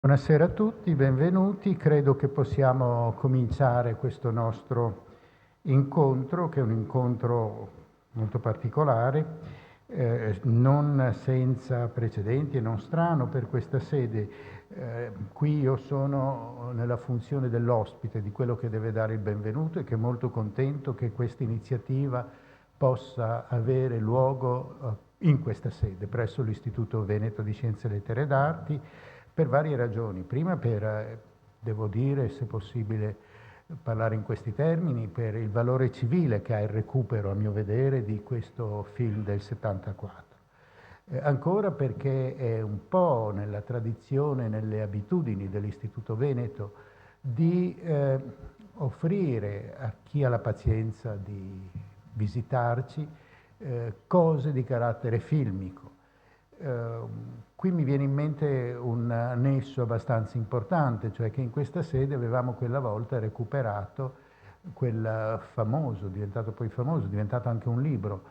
Buonasera a tutti, benvenuti. Credo che possiamo cominciare questo nostro incontro, che è un incontro molto particolare, non senza precedenti e non strano per questa sede. Qui io sono nella funzione dell'ospite, di quello che deve dare il benvenuto e che è molto contento che questa iniziativa possa avere luogo in questa sede, presso l'Istituto Veneto di Scienze, Lettere ed Arti, per varie ragioni. Prima devo dire, se possibile parlare in questi termini, per il valore civile che ha il recupero, a mio vedere, di questo film del 74. Ancora perché è un po' nella tradizione, nelle abitudini dell'Istituto Veneto di offrire a chi ha la pazienza di visitarci cose di carattere filmico. Qui mi viene in mente un nesso abbastanza importante, cioè che in questa sede avevamo quella volta recuperato quel famoso, diventato anche un libro,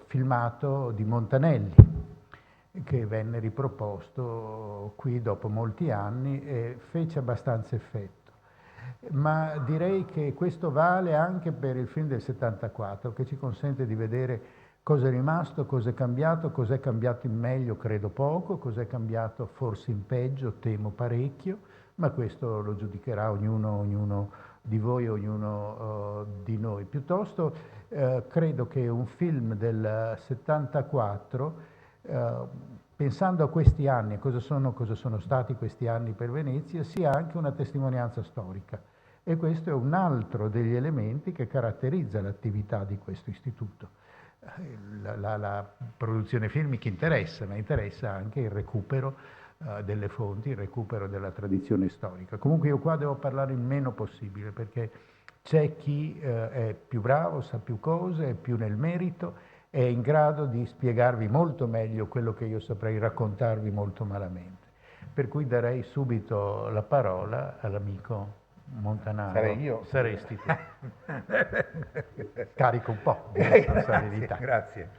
filmato di Montanelli, che venne riproposto qui dopo molti anni e fece abbastanza effetto. Ma direi che questo vale anche per il film del 74, che ci consente di vedere cosa è rimasto, cosa è cambiato in meglio, credo poco, cosa è cambiato forse in peggio, temo parecchio, ma questo lo giudicherà ognuno di voi, ognuno di noi. Piuttosto credo che un film del 74, pensando a questi anni, a cosa sono stati questi anni per Venezia, sia anche una testimonianza storica. E questo è un altro degli elementi che caratterizza l'attività di questo istituto. La produzione filmica interessa, ma interessa anche il recupero delle fonti, il recupero della tradizione storica. Comunque io qua devo parlare il meno possibile, perché c'è chi è più bravo, sa più cose, è più nel merito, è in grado di spiegarvi molto meglio quello che io saprei raccontarvi molto malamente. Per cui darei subito la parola all'amico Montanaro. Sarei io? Saresti tu. Carico un po' di responsabilità. Grazie.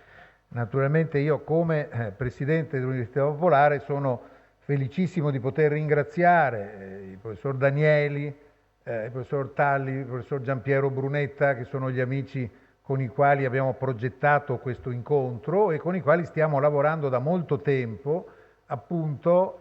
Naturalmente io come Presidente dell'Università Popolare sono felicissimo di poter ringraziare il professor Danieli, il professor Talli, il professor Giampiero Brunetta, che sono gli amici con i quali abbiamo progettato questo incontro e con i quali stiamo lavorando da molto tempo, appunto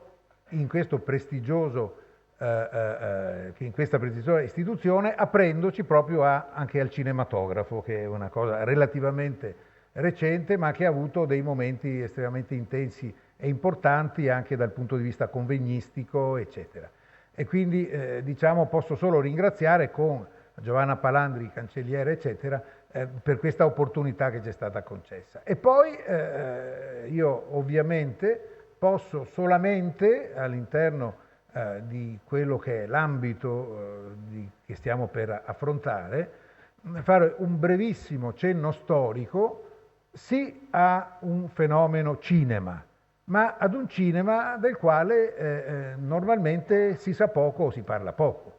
in questo prestigioso in questa prestigiosa istituzione, aprendoci proprio anche al cinematografo, che è una cosa relativamente recente, ma che ha avuto dei momenti estremamente intensi e importanti anche dal punto di vista convegnistico, eccetera. E quindi diciamo posso solo ringraziare con Giovanna Palandri, cancelliere, eccetera, per questa opportunità che ci è stata concessa. E poi io ovviamente posso solamente all'interno di quello che è l'ambito che stiamo per affrontare, fare un brevissimo cenno storico, sì a un fenomeno cinema, ma ad un cinema del quale normalmente si sa poco o si parla poco.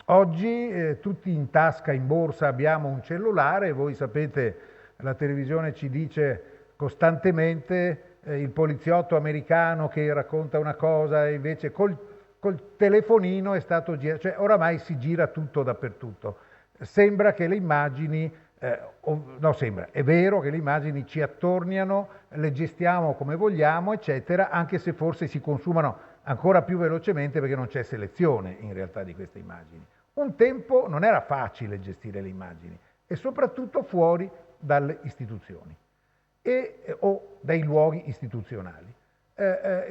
Oggi tutti in tasca, in borsa abbiamo un cellulare, voi sapete, la televisione ci dice costantemente il poliziotto americano che racconta una cosa e invece col telefonino è stato girato, cioè oramai si gira tutto dappertutto. Sembra che le immagini, no sembra, è vero che le immagini ci attorniano, le gestiamo come vogliamo, eccetera, anche se forse si consumano ancora più velocemente perché non c'è selezione in realtà di queste immagini. Un tempo non era facile gestire le immagini e soprattutto fuori dalle istituzioni o dai luoghi istituzionali.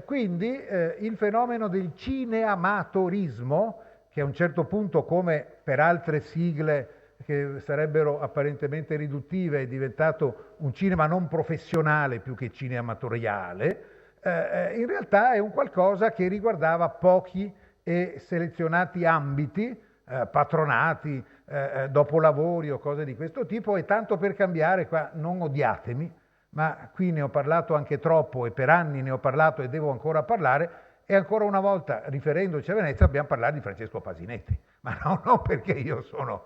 Quindi il fenomeno del cineamatorismo, che a un certo punto, come per altre sigle che sarebbero apparentemente riduttive, è diventato un cinema non professionale più che cineamatoriale, in realtà è un qualcosa che riguardava pochi e selezionati ambiti, patronati, dopolavori o cose di questo tipo, e tanto per cambiare, qua non odiatemi, ma qui ne ho parlato anche troppo e per anni ne ho parlato e devo ancora parlare, e ancora una volta, riferendoci a Venezia, dobbiamo parlare di Francesco Pasinetti. Ma no, non perché io sono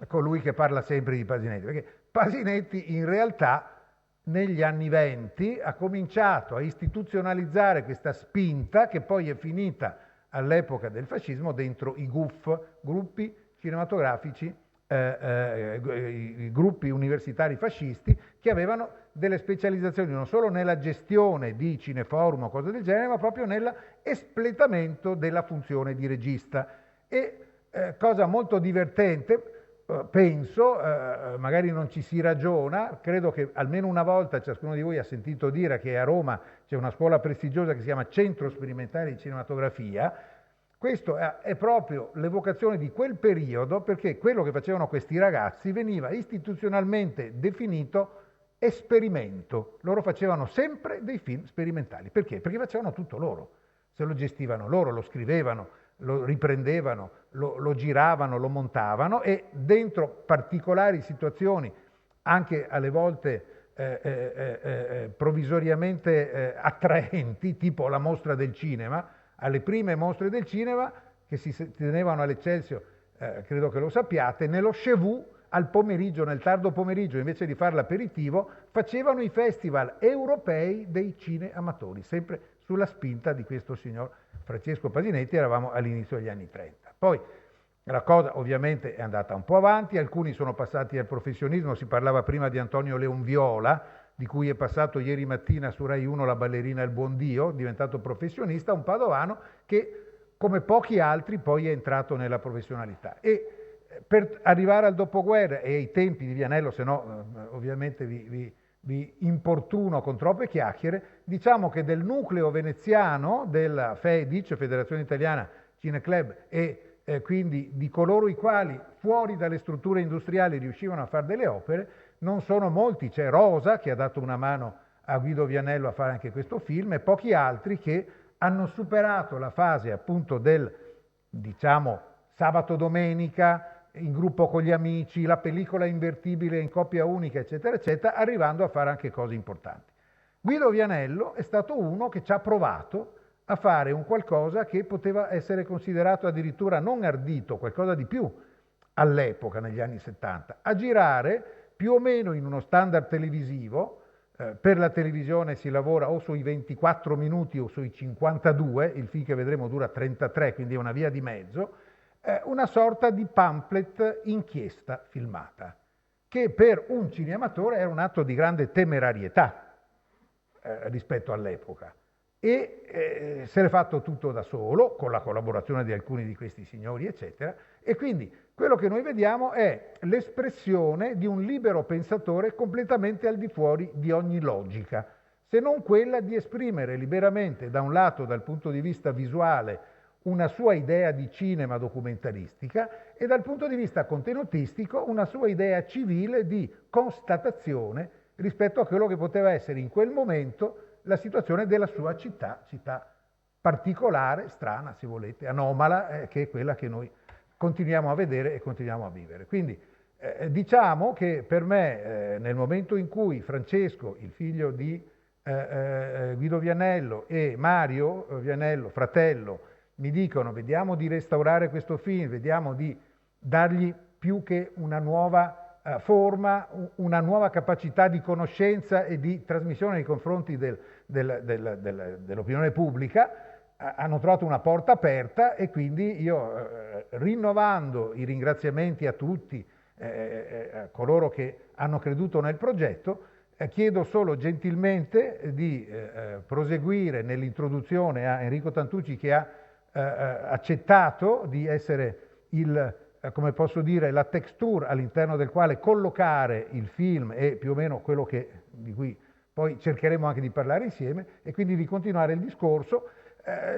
colui che parla sempre di Pasinetti, perché Pasinetti in realtà negli anni '20 ha cominciato a istituzionalizzare questa spinta che poi è finita all'epoca del fascismo dentro i GUF, gruppi cinematografici, i gruppi universitari fascisti, che avevano delle specializzazioni non solo nella gestione di cineforum o cose del genere, ma proprio nell'espletamento della funzione di regista. E cosa molto divertente, penso, magari non ci si ragiona, credo che almeno una volta ciascuno di voi ha sentito dire che a Roma c'è una scuola prestigiosa che si chiama Centro Sperimentale di Cinematografia. Questo è proprio l'evocazione di quel periodo, perché quello che facevano questi ragazzi veniva istituzionalmente definito esperimento. Loro facevano sempre dei film sperimentali. Perché? Perché facevano tutto loro. Se lo gestivano loro, lo scrivevano, lo riprendevano, lo giravano, lo montavano, e dentro particolari situazioni, anche alle volte provvisoriamente attraenti, tipo la mostra del cinema, alle prime mostre del cinema che si tenevano all'Eccelsior, credo che lo sappiate, nello Chevù al pomeriggio, nel tardo pomeriggio, invece di fare l'aperitivo, facevano i festival europei dei cineamatori, sempre sulla spinta di questo signor Francesco Pasinetti. Eravamo all'inizio degli anni 30. Poi la cosa ovviamente è andata un po' avanti, alcuni sono passati al professionismo, si parlava prima di Antonio Leonviola, di cui è passato ieri mattina su Rai 1 La ballerina e il buon Dio, diventato professionista, un padovano che come pochi altri poi è entrato nella professionalità. E per arrivare al dopoguerra e ai tempi di Vianello, se no ovviamente vi importuno con troppe chiacchiere, diciamo che del nucleo veneziano della FEDIC, Federazione Italiana Cineclub, e quindi di coloro i quali fuori dalle strutture industriali riuscivano a fare delle opere, non sono molti. C'è Rosa che ha dato una mano a Guido Vianello a fare anche questo film, e pochi altri che hanno superato la fase appunto del, diciamo, sabato-domenica in gruppo con gli amici, la pellicola invertibile in coppia unica, eccetera, eccetera, arrivando a fare anche cose importanti. Guido Vianello è stato uno che ci ha provato a fare un qualcosa che poteva essere considerato addirittura non ardito, qualcosa di più all'epoca, negli anni 70, a girare più o meno in uno standard televisivo. Per la televisione si lavora o sui 24 minuti o sui 52, il film che vedremo dura 33, quindi è una via di mezzo, una sorta di pamphlet inchiesta filmata, che per un cinematore era un atto di grande temerarietà rispetto all'epoca. E se l'è fatto tutto da solo, con la collaborazione di alcuni di questi signori, eccetera, e quindi quello che noi vediamo è l'espressione di un libero pensatore completamente al di fuori di ogni logica, se non quella di esprimere liberamente, da un lato dal punto di vista visuale, una sua idea di cinema documentaristica, e dal punto di vista contenutistico una sua idea civile di constatazione rispetto a quello che poteva essere in quel momento la situazione della sua città particolare, strana se volete, anomala, che è quella che noi continuiamo a vedere e continuiamo a vivere. Quindi diciamo che per me nel momento in cui Francesco, il figlio di Guido Vianello, e Mario Vianello, fratello, mi dicono vediamo di restaurare questo film, vediamo di dargli più che una nuova forma, una nuova capacità di conoscenza e di trasmissione nei confronti dell'opinione pubblica, hanno trovato una porta aperta, e quindi io, rinnovando i ringraziamenti a tutti a coloro che hanno creduto nel progetto, chiedo solo gentilmente di proseguire nell'introduzione a Enrico Tantucci, che ha accettato di essere come posso dire, la texture all'interno del quale collocare il film e più o meno quello di cui poi cercheremo anche di parlare insieme, e quindi di continuare il discorso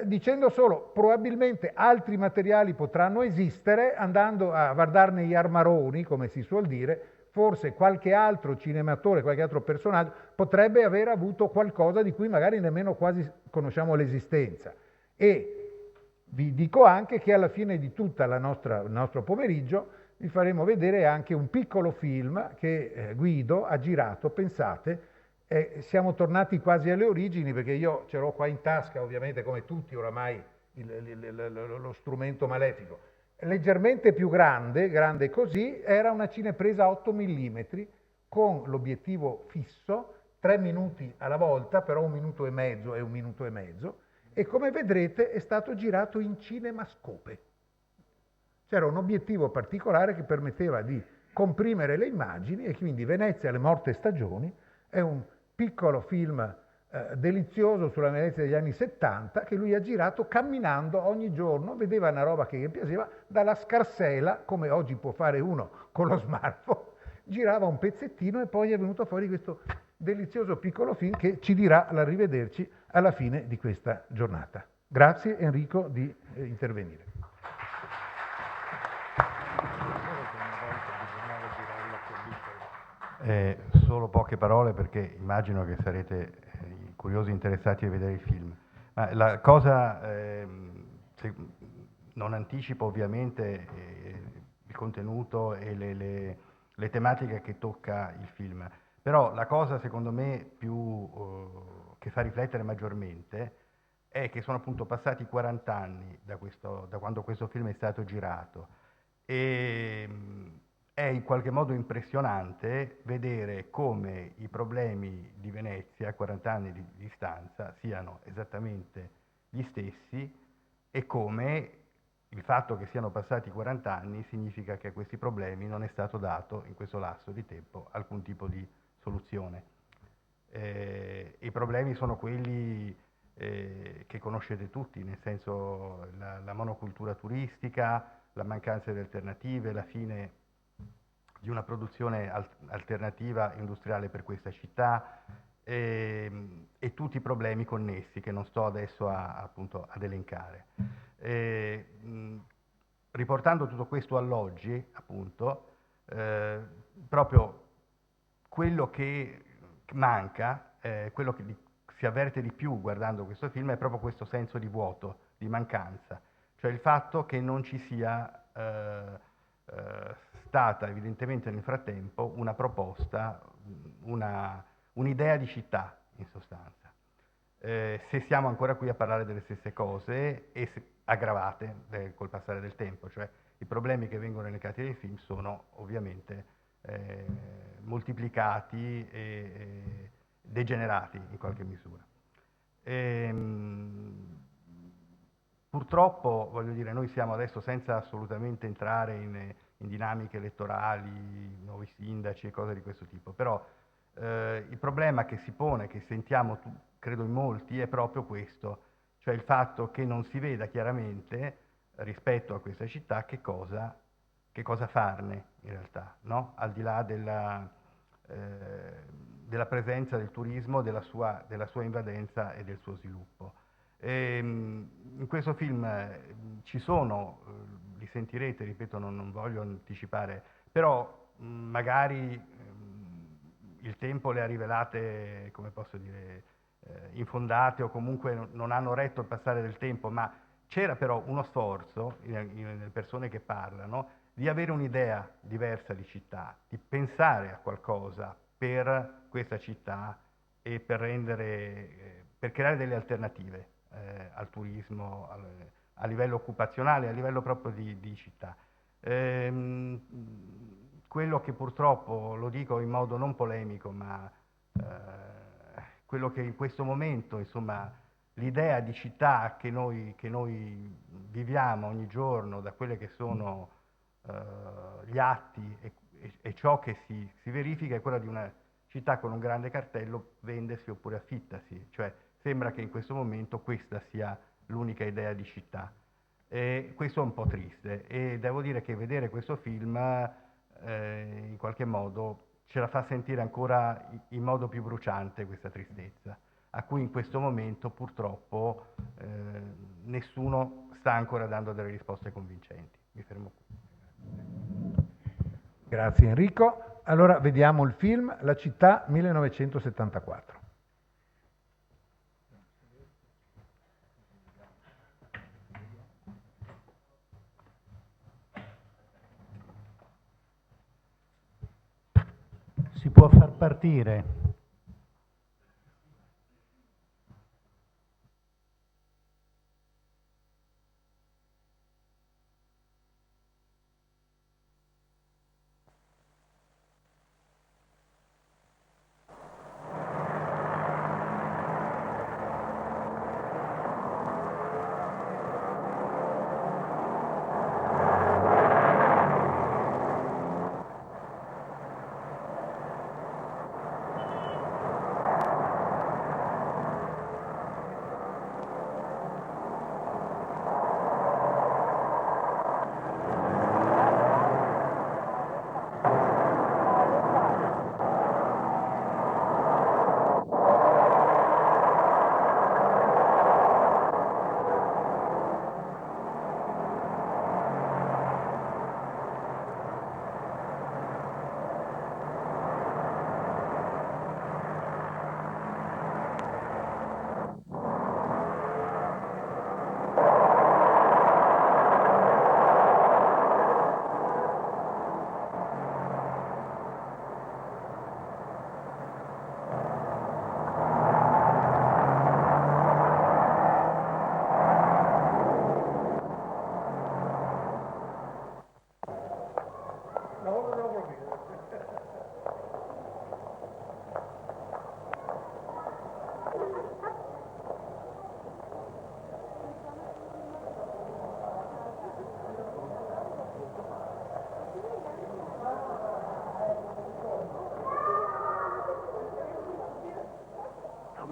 dicendo solo probabilmente altri materiali potranno esistere, andando a guardarne gli armaroni, come si suol dire. Forse qualche altro cinematore, qualche altro personaggio potrebbe aver avuto qualcosa di cui magari nemmeno quasi conosciamo l'esistenza. E vi dico anche che alla fine di tutta il nostro pomeriggio vi faremo vedere anche un piccolo film che Guido ha girato, pensate, siamo tornati quasi alle origini, perché io ce l'ho qua in tasca, ovviamente come tutti oramai, lo strumento malefico. Leggermente più grande così, era una cinepresa 8 mm con l'obiettivo fisso, 3 minuti alla volta, però 1 minuto e mezzo e 1 minuto e mezzo, e come vedrete è stato girato in cinemascope. C'era un obiettivo particolare che permetteva di comprimere le immagini e quindi Venezia, le morte stagioni è un piccolo film delizioso sulla Venezia degli anni 70 che lui ha girato camminando ogni giorno, vedeva una roba che gli piaceva, dalla scarsela, come oggi può fare uno con lo smartphone, girava un pezzettino e poi è venuto fuori questo delizioso piccolo film che ci dirà l'arrivederci alla fine di questa giornata. Grazie Enrico di intervenire. Solo poche parole perché immagino che sarete curiosi e interessati a vedere il film. Ma la cosa, non anticipo ovviamente il contenuto e le tematiche che tocca il film, però la cosa secondo me più che fa riflettere maggiormente è che sono appunto passati 40 anni da quando questo film è stato girato e è in qualche modo impressionante vedere come i problemi di Venezia a 40 anni di distanza siano esattamente gli stessi e come il fatto che siano passati 40 anni significa che a questi problemi non è stato dato in questo lasso di tempo alcun tipo di soluzione. I problemi sono quelli che conoscete tutti, nel senso la monocultura turistica, la mancanza di alternative, la fine di una produzione alternativa industriale per questa città e tutti i problemi connessi che non sto adesso appunto ad elencare. Riportando tutto questo all'oggi, appunto, proprio quello che manca, quello che si avverte di più guardando questo film è proprio questo senso di vuoto, di mancanza, cioè il fatto che non ci sia stata evidentemente nel frattempo una proposta, un'idea di città in sostanza. Se siamo ancora qui a parlare delle stesse cose e aggravate col passare del tempo, cioè i problemi che vengono elencati nei film sono ovviamente moltiplicati e degenerati in qualche misura. Purtroppo, voglio dire, noi siamo adesso senza assolutamente entrare in dinamiche elettorali, nuovi sindaci e cose di questo tipo, però il problema che si pone, che sentiamo, credo in molti, è proprio questo, cioè il fatto che non si veda chiaramente rispetto a questa città che cosa farne in realtà, no? Al di là della presenza del turismo, della sua invadenza e del suo sviluppo. In questo film ci sono, li sentirete, ripeto, non voglio anticipare, però magari il tempo le ha rivelate, come posso dire, infondate o comunque non hanno retto il passare del tempo, ma c'era però uno sforzo nelle persone che parlano di avere un'idea diversa di città, di pensare a qualcosa per questa città e per creare delle alternative al turismo, a livello occupazionale, a livello proprio di città. Quello che purtroppo, lo dico in modo non polemico, ma quello che in questo momento, insomma, l'idea di città che noi viviamo ogni giorno, da quelle che sono gli atti e ciò che si verifica, è quella di una città con un grande cartello vendersi oppure affittasi, cioè sembra che in questo momento questa sia l'unica idea di città. E questo è un po' triste e devo dire che vedere questo film in qualche modo ce la fa sentire ancora in modo più bruciante questa tristezza, a cui in questo momento purtroppo nessuno sta ancora dando delle risposte convincenti. Mi fermo qui. Grazie Enrico. Allora vediamo il film La città 1974. Si può far partire.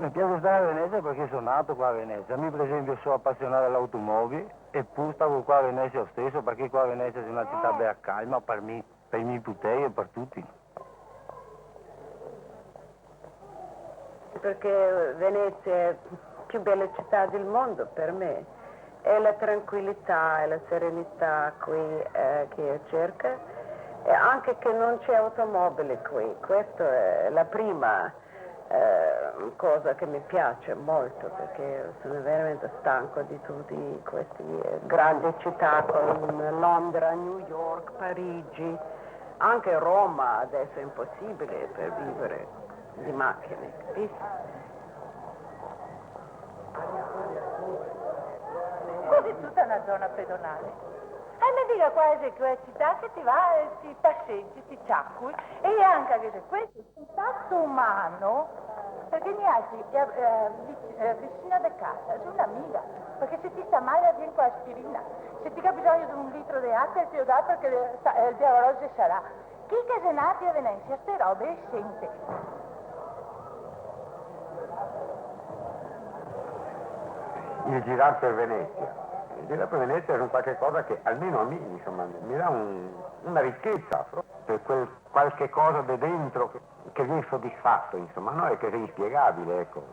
Mi piace stare a Venezia perché sono nato qua a Venezia. A me per esempio sono appassionato all'automobile e pur stavo qua a Venezia lo stesso perché qua a Venezia è una città bella calma per me, per i miei poteri e per tutti. Perché Venezia è la più bella città del mondo per me. È la tranquillità e la serenità qui che io cerco e anche che non c'è automobile qui. Questa è la prima cosa che mi piace molto perché sono veramente stanco di tutte queste grandi città come Londra, New York, Parigi, anche Roma adesso è impossibile per vivere di macchine, capisci? Quasi tutta una zona pedonale. Mi dica quasi che è città che ti va e ti passeggi, ti ciacqui e anche che se questo contatto umano, perché mi hai vicino a casa, è un'amica, perché se ti sta male vieni con aspirina, se ti ha bisogno di un litro di acqua ti lo dà perché il diavolo sarà. Chi che è nato a Venezia, ste robe le sente. Il girare per Venezia. Il girare per Venezia è un qualche cosa che almeno a me insomma, mi dà una ricchezza, per quel qualche cosa di dentro che viene soddisfatto, insomma, no? E che è inspiegabile, ecco.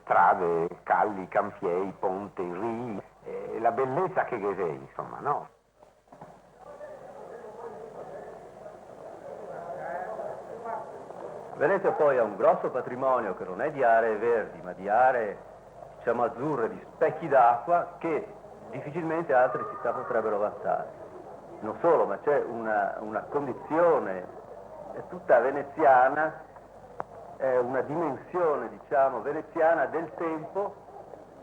Strade, calli, campieri, ponti, rii, la bellezza che è, insomma, no? Venezia poi ha un grosso patrimonio che non è di aree verdi, ma di aree, diciamo, azzurre, di specchi d'acqua che difficilmente altre città potrebbero vantare. Non solo, ma c'è una condizione tutta veneziana, una dimensione, diciamo, veneziana del tempo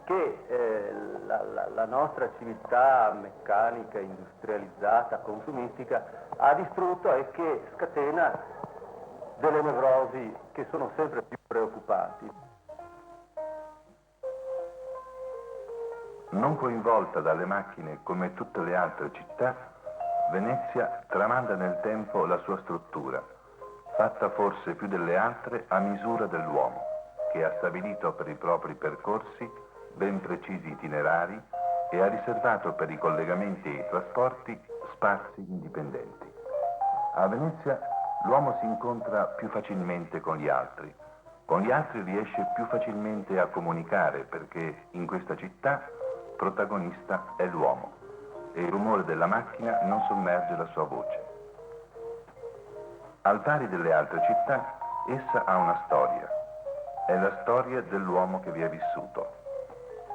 che la nostra civiltà meccanica, industrializzata, consumistica ha distrutto e che scatena delle nevrosi che sono sempre più preoccupanti. Non coinvolta dalle macchine come tutte le altre città, Venezia tramanda nel tempo la sua struttura, fatta forse più delle altre a misura dell'uomo, che ha stabilito per i propri percorsi ben precisi itinerari e ha riservato per i collegamenti e i trasporti spazi indipendenti. A Venezia l'uomo si incontra più facilmente con gli altri riesce più facilmente a comunicare perché in questa città protagonista è l'uomo e il rumore della macchina non sommerge la sua voce. Al pari delle altre città, essa ha una storia. È la storia dell'uomo che vi è vissuto.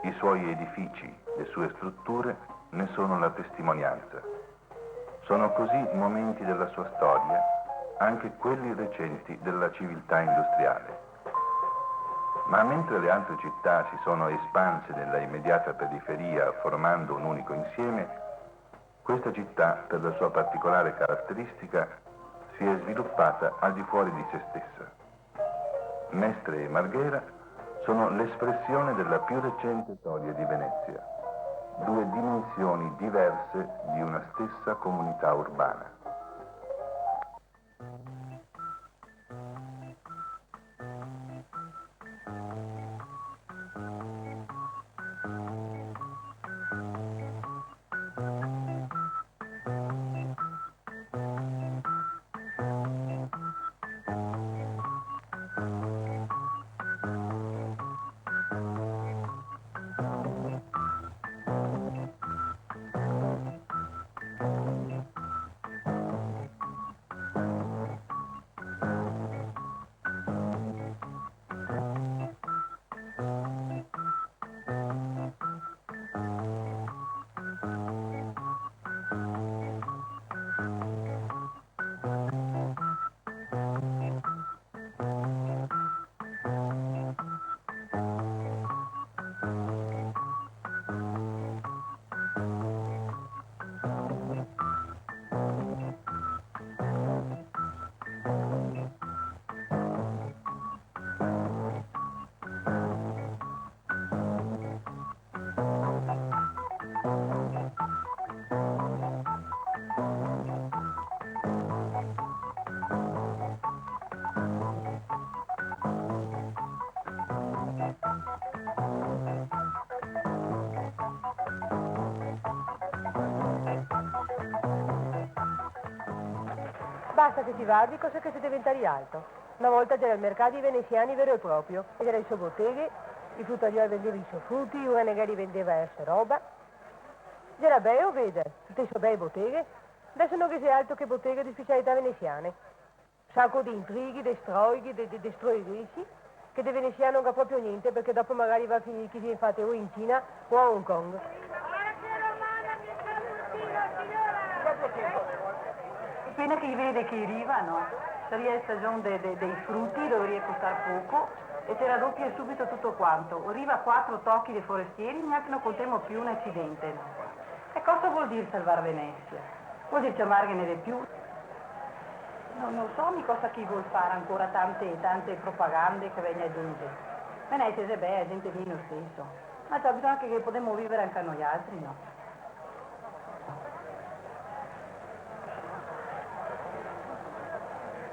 I suoi edifici, le sue strutture ne sono la testimonianza. Sono così momenti della sua storia, anche quelli recenti della civiltà industriale. Ma mentre le altre città si sono espanse nella immediata periferia formando un unico insieme, questa città, per la sua particolare caratteristica, si è sviluppata al di fuori di se stessa. Mestre e Marghera sono l'espressione della più recente storia di Venezia, due dimensioni diverse di una stessa comunità urbana. Basta che si va, di cosa che si diventa alto. Una volta c'era il mercato dei veneziani vero e proprio, e c'era il suo botteghe, il fruttaiolo vendeva i suoi frutti, il renegari vendeva la sua roba. C'era bello, vede, tutte le sue belle botteghe. Adesso non c'è altro che botteghe di specialità veneziane. Sacco di intrighi, di stroighi, di stroirici, che dei veneziani non ha proprio niente, perché dopo magari va a finire che si infatti o in Cina o a Hong Kong. Appena che vede che arrivano, sarebbe la stagione dei frutti, dovrebbe costare poco e te raddoppia subito tutto quanto. Arriva 4 tocchi dei forestieri, neanche non contiamo più un accidente. E cosa vuol dire salvare Venezia? Vuol dire chiamargliene di più? Non so mi cosa chi vuol fare ancora tante propagande che vengono aggiunte. Venezia è bella, gente viene lo stesso. Ma c'è bisogno anche che possiamo vivere anche noi altri, no?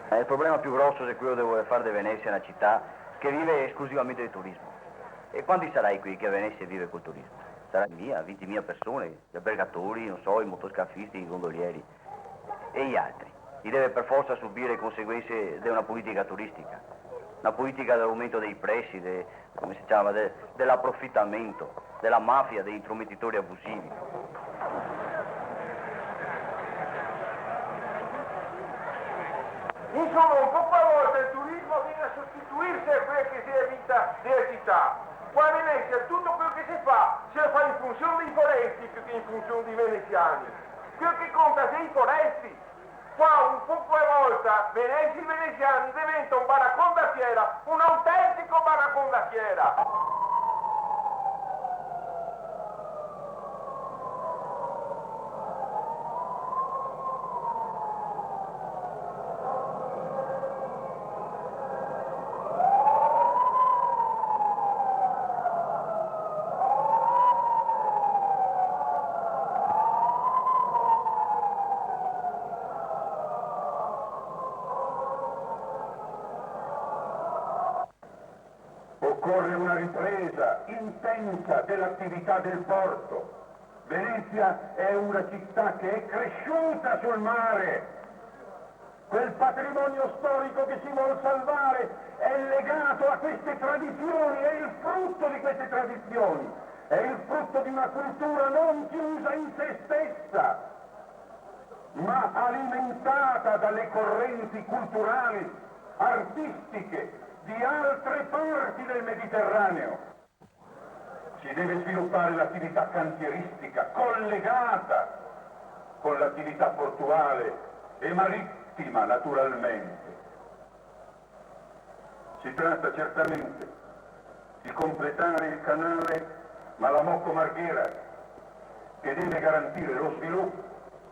Il problema più grosso è quello di voler fare di Venezia una città che vive esclusivamente di turismo. E quanti sarai qui che a Venezia vive col turismo? Sarai 20.000 persone, gli albergatori, non so, i motoscafisti, i gondolieri. E gli altri? Li deve per forza subire le conseguenze di una politica turistica. Una politica dell'aumento dei prezzi, come si chiama, dell'approfittamento, della mafia, degli intromettitori abusivi. Insomma, un po' per volta il turismo viene a sostituirsi a quella che sia vita della città. Qua a Venezia tutto quello che si fa in funzione dei foresti più che in funzione dei veneziani. Quello che conta sono i foresti. Qua un po' per volta Venezia e i veneziani diventa un baracon da fiera, un autentico baracon da fiera. Occorre una ripresa intensa dell'attività del porto. Venezia è una città che è cresciuta sul mare. Quel patrimonio storico che si vuole salvare è legato a queste tradizioni, è il frutto di queste tradizioni, è il frutto di una cultura non chiusa in se stessa, ma alimentata dalle correnti culturali, artistiche, di altre parti del Mediterraneo. Si deve sviluppare l'attività cantieristica collegata con l'attività portuale e marittima naturalmente. Si tratta certamente di completare il canale Malamocco Marghera, che deve garantire lo sviluppo,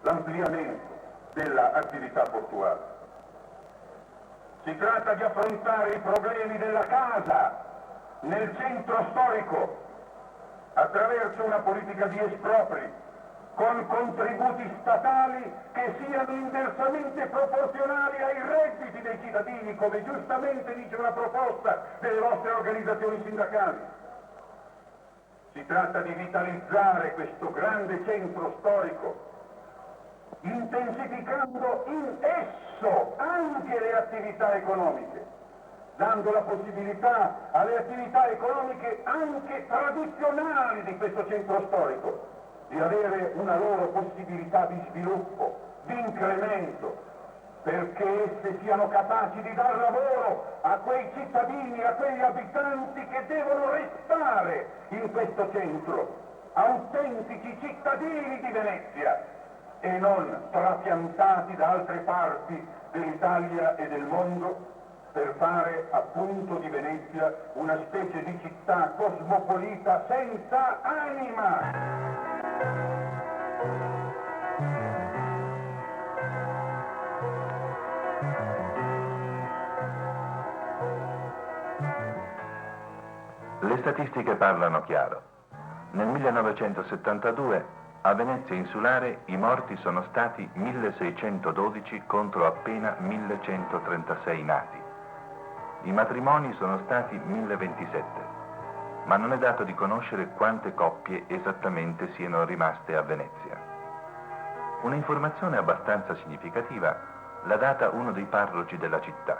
l'ampliamento dell'attività portuale. Si tratta di affrontare i problemi della casa nel centro storico attraverso una politica di espropri con contributi statali che siano inversamente proporzionali ai redditi dei cittadini, come giustamente dice una proposta delle vostre organizzazioni sindacali. Si tratta di vitalizzare questo grande centro storico, intensificando in esso anche le attività economiche, dando la possibilità alle attività economiche anche tradizionali di questo centro storico di avere una loro possibilità di sviluppo, di incremento, perché esse siano capaci di dar lavoro a quei cittadini, a quegli abitanti che devono restare in questo centro, autentici cittadini di Venezia, e non trapiantati da altre parti dell'Italia e del mondo per fare appunto di Venezia una specie di città cosmopolita senza anima. Le statistiche parlano chiaro. Nel 1972 a Venezia insulare i morti sono stati 1612 contro appena 1136 nati. I matrimoni sono stati 1027, ma non è dato di conoscere quante coppie esattamente siano rimaste a Venezia. Un'informazione abbastanza significativa l'ha data uno dei parroci della città.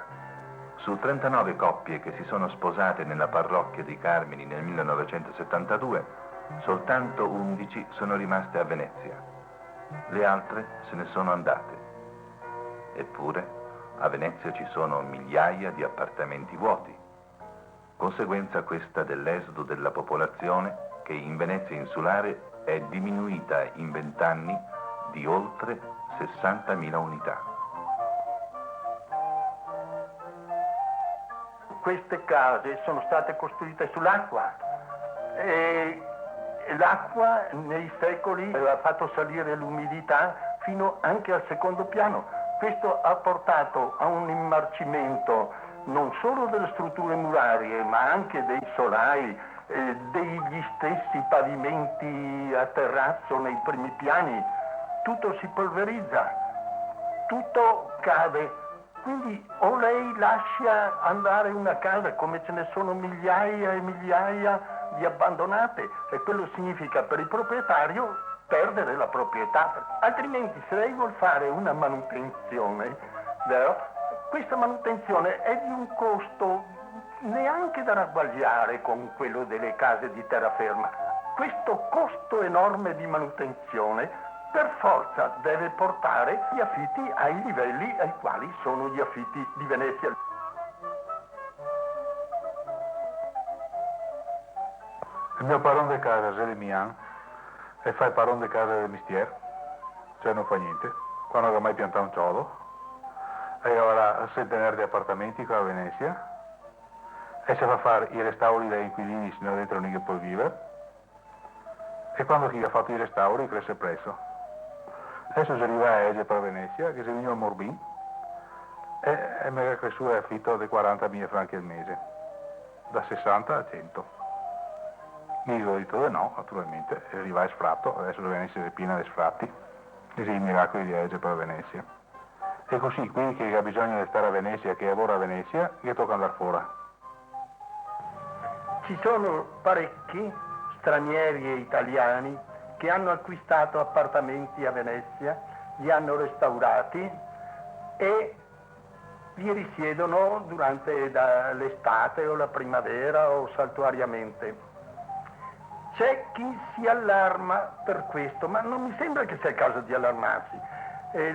Su 39 coppie che si sono sposate nella parrocchia dei Carmini nel 1972, soltanto 11 sono rimaste a Venezia. Le altre se ne sono andate. Eppure, a Venezia ci sono migliaia di appartamenti vuoti. Conseguenza questa dell'esodo della popolazione che in Venezia insulare è diminuita in 20 anni di oltre 60.000 unità. Queste case sono state costruite sull'acqua e l'acqua nei secoli ha fatto salire l'umidità fino anche al secondo piano. Questo ha portato a un immarcimento non solo delle strutture murarie, ma anche dei solai, degli stessi pavimenti a terrazzo nei primi piani. Tutto si polverizza, tutto cade. Quindi o lei lascia andare una casa, come ce ne sono migliaia e migliaia di abbandonate, e quello significa per il proprietario perdere la proprietà. Altrimenti se lei vuol fare una manutenzione, vero? Questa manutenzione è di un costo neanche da ragguagliare con quello delle case di terraferma. Questo costo enorme di manutenzione per forza deve portare gli affitti ai livelli ai quali sono gli affitti di Venezia. Il mio padrone di casa, Zelemian, e fa il padrone di casa del mestiere, cioè non fa niente, quando non ha mai piantato un chiodo, e ora ha centinaia di appartamenti qua a Venezia, e si fa fare i restauri dai inquilini, se no dentro non che puoi vivere, e quando chi ha fatto i restauri cresce presso. Adesso si arriva a Ege per Venezia, che si viene a Morbin, e mi è cresciuto l'affitto di 40.000 franchi al mese, da 60 a 100. Mi ho detto di no, naturalmente, e arriva a sfratto, adesso Venezia è piena di sfratti, e i miracoli di Ege per Venezia. E così, quelli che ha bisogno di stare a Venezia, che lavora a Venezia, gli tocca andare fuori. Ci sono parecchi stranieri e italiani che hanno acquistato appartamenti a Venezia, li hanno restaurati e vi risiedono durante l'estate o la primavera o saltuariamente. C'è chi si allarma per questo, ma non mi sembra che sia il caso di allarmarsi.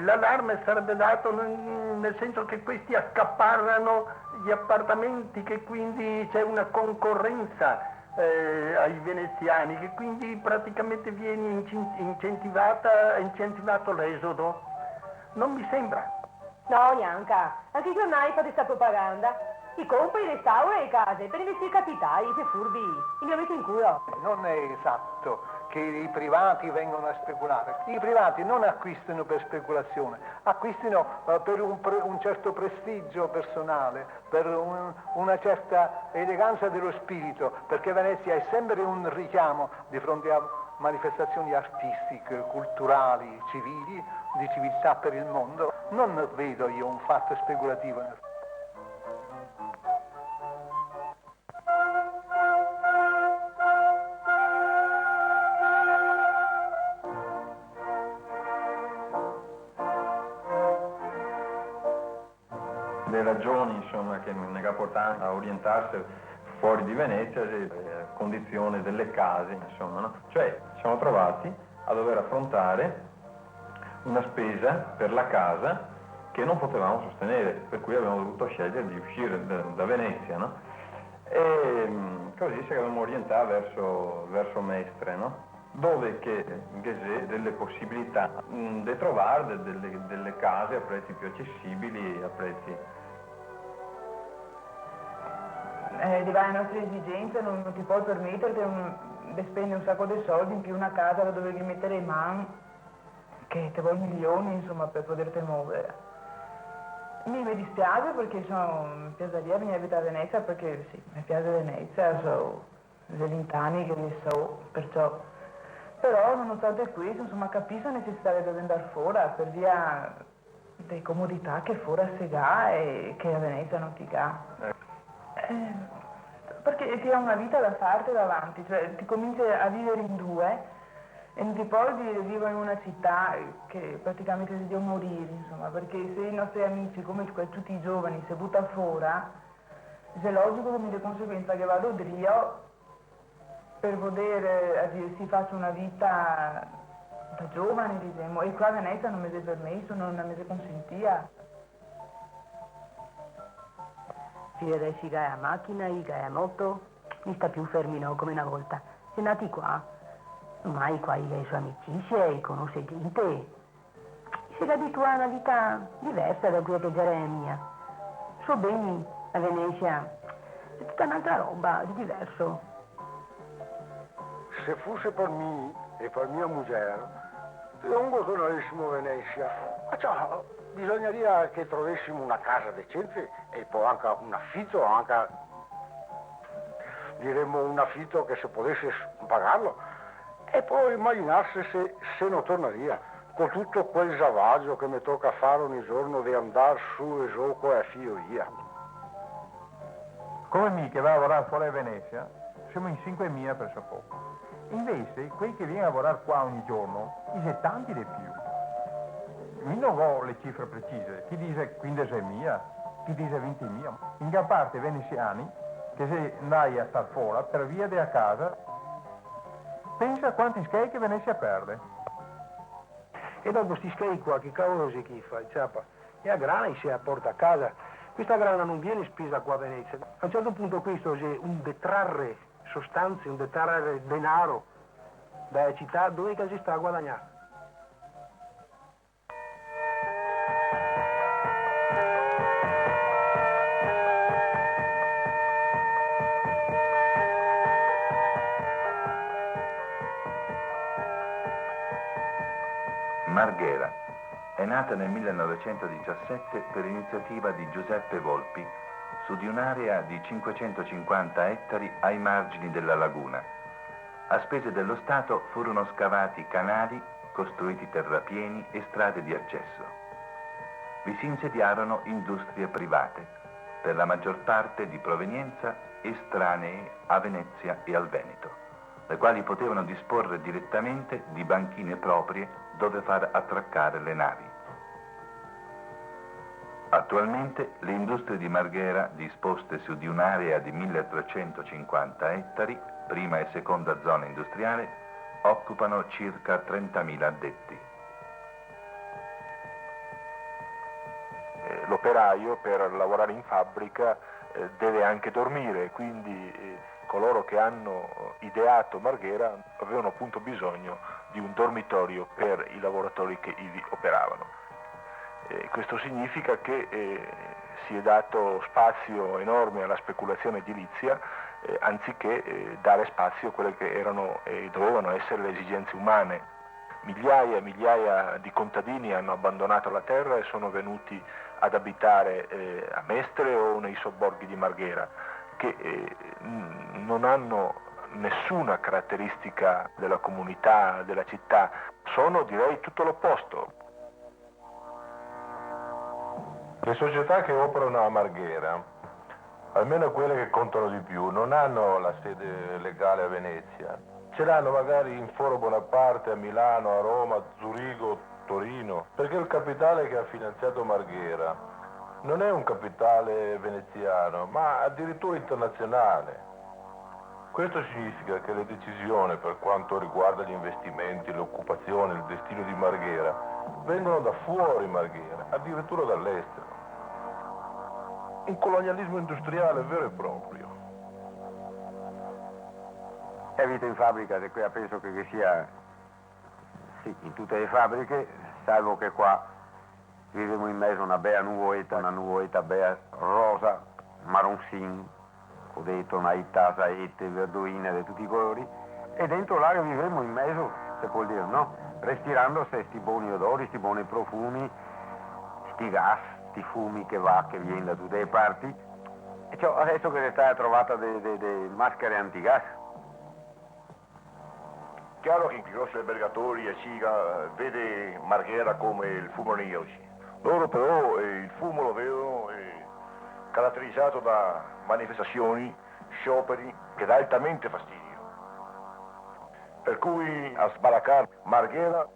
L'allarme sarebbe dato nel senso che questi accaparrano gli appartamenti, che quindi c'è una concorrenza ai veneziani, che quindi praticamente viene incentivato l'esodo. Non mi sembra. No, Bianca, anche i giornali fanno questa propaganda. Si compra, restaura le case per investire capitali, per furbi. Il mio amico in culo. Non è esatto che i privati vengono a speculare. I privati non acquistano per speculazione, acquistano per un certo prestigio personale, per una certa eleganza dello spirito, perché Venezia è sempre un richiamo di fronte a manifestazioni artistiche, culturali, civili, di civiltà per il mondo. Non vedo io un fatto speculativo. Le ragioni insomma, che ne ha portato a orientarsi fuori di Venezia, condizione delle case, insomma, no? Cioè ci siamo trovati a dover affrontare una spesa per la casa che non potevamo sostenere, per cui abbiamo dovuto scegliere di uscire da Venezia, no? E così ci abbiamo orientato verso Mestre, no? Dove che delle possibilità di trovare delle case a prezzi più accessibili, a prezzi di varie nostre esigenze non ti puoi permettere di spendere un sacco di soldi in più una casa la dovevi mettere in mano, che ti vuole milioni insomma per poterti muovere. Mi dispiace perché mi piacerebbe venire a abitare a Venezia, perché sì, mi piace Venezia, sono degli anni che ne so, perciò. Però nonostante questo insomma capisco la necessità di andare fuori per via delle comodità che fuori si ha e che a Venezia non ti ha. Perché ti ha una vita da farti davanti, cioè ti cominci a vivere in due E in Tripoli vivo in una città che praticamente devo morire, insomma, perché se i nostri amici, come tutti i giovani, si buttano fuori, è logico come di conseguenza che vado drio per poter si faccia una vita da giovane, diciamo, e qua a Venezia non mi è permesso, non mi è consentita. Fino adesso che ha macchina, che ha moto, non sta più fermi no, come una volta. Se nati qua, ormai qua hai sue amicizie, conosce gente, si abitua a una vita diversa da quella che già era mia. So bene, a Venezia è tutta un'altra roba, di diverso. Se fosse per me e per mia moglie, non torneressimo a Venezia. Ma ciao, bisogneria che trovessimo una casa decente e poi anche un affitto, anche diremmo un affitto che se potesse pagarlo. E poi immaginarsi se non torneria, con tutto quel zavaggio che mi tocca fare ogni giorno di andare su e giù con la figlia. Come me che va a lavorare fuori a Venezia, siamo in 5.000 per so poco. Invece, quelli che viene a lavorare qua ogni giorno, sono tanti di più. Io non ho le cifre precise, chi dice 15.000, chi dice 20.000. In gran parte veneziani che se andai a star fuori per via della casa, pensa a quanti schei che Venezia perde. E dopo sti schei qua, che cavolo si chi fa? Ciapa. E a grana si porta a casa. Questa grana non viene spesa qua a Venezia. A un certo punto questo è un detrarre sostanze, un detrarre denaro dalla città dove si sta a guadagnare. Marghera è nata nel 1917 per iniziativa di Giuseppe Volpi su di un'area di 550 ettari ai margini della laguna. A spese dello Stato furono scavati canali, costruiti terrapieni e strade di accesso. Vi si insediarono industrie private, per la maggior parte di provenienza estranee a Venezia e al Veneto, le quali potevano disporre direttamente di banchine proprie dove far attraccare le navi. Attualmente le industrie di Marghera, disposte su di un'area di 1350 ettari, prima e seconda zona industriale, occupano circa 30.000 addetti. L'operaio per lavorare in fabbrica deve anche dormire, quindi coloro che hanno ideato Marghera avevano appunto bisogno di un dormitorio per i lavoratori che ivi operavano. Questo significa che si è dato spazio enorme alla speculazione edilizia anziché dare spazio a quelle che erano e dovevano essere le esigenze umane. Migliaia e migliaia di contadini hanno abbandonato la terra e sono venuti ad abitare a Mestre o nei sobborghi di Marghera, che non hanno nessuna caratteristica della comunità, della città, sono direi tutto l'opposto. Le società che operano a Marghera, almeno quelle che contano di più, non hanno la sede legale a Venezia. Ce l'hanno magari in Foro Bonaparte, a Milano, a Roma, a Zurigo, Torino, perché il capitale che ha finanziato Marghera non è un capitale veneziano, ma addirittura internazionale. Questo significa che le decisioni per quanto riguarda gli investimenti, l'occupazione, il destino di Marghera vengono da fuori Marghera, addirittura dall'estero. Un colonialismo industriale vero e proprio. La vita in fabbrica, qui penso che sia sì, in tutte le fabbriche, salvo che qua viviamo in mezzo a una nuvoletta bella rosa, marroncin, ho detto una saette, verdoine di tutti i colori, e dentro l'aria viviamo in mezzo, se può dire, no? Respirando questi buoni odori, questi buoni profumi, sti gas, sti fumi che viene da tutte le parti. E ciò adesso che è stata trovata delle maschere antigas. Chiaro che i grossi albergatori a Siga vede Marghera come il fumo negli occhi. Loro però il fumo lo vedono caratterizzato da manifestazioni, scioperi che dà altamente fastidio. Per cui a sbaraccare Marghera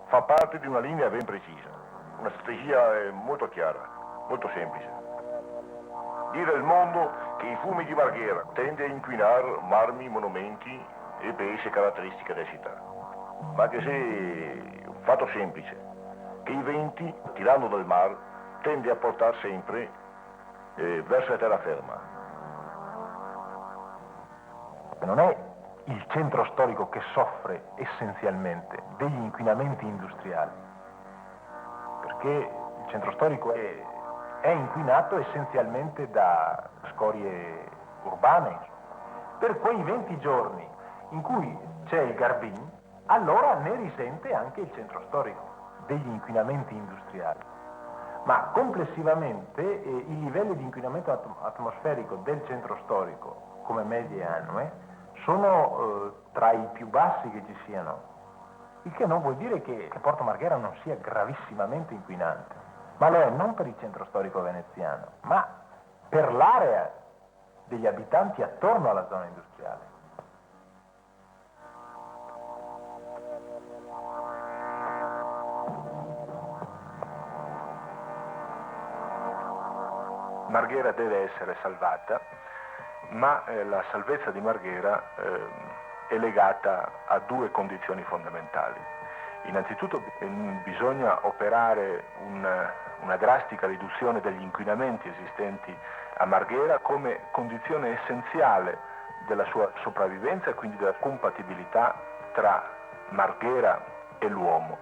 fa parte di una linea ben precisa, una strategia molto chiara, molto semplice. Dire al mondo che i fumi di Marghera tende a inquinare marmi, monumenti e paesi caratteristiche della città. Ma che se un fatto semplice, che i venti, tirando dal mare, tende a portare sempre verso la terraferma. Non è il centro storico che soffre essenzialmente degli inquinamenti industriali, perché il centro storico è inquinato essenzialmente da scorie urbane. Per quei 20 giorni in cui c'è il Garbin, allora ne risente anche il centro storico degli inquinamenti industriali. Ma complessivamente i livelli di inquinamento atmosferico del centro storico come medie annue sono tra i più bassi che ci siano, il che non vuol dire che Porto Marghera non sia gravissimamente inquinante, ma lo è non per il centro storico veneziano, ma per l'area degli abitanti attorno alla zona industriale. Marghera deve essere salvata, ma la salvezza di Marghera è legata a due condizioni fondamentali. Innanzitutto bisogna operare una drastica riduzione degli inquinamenti esistenti a Marghera come condizione essenziale della sua sopravvivenza e quindi della compatibilità tra Marghera e l'uomo.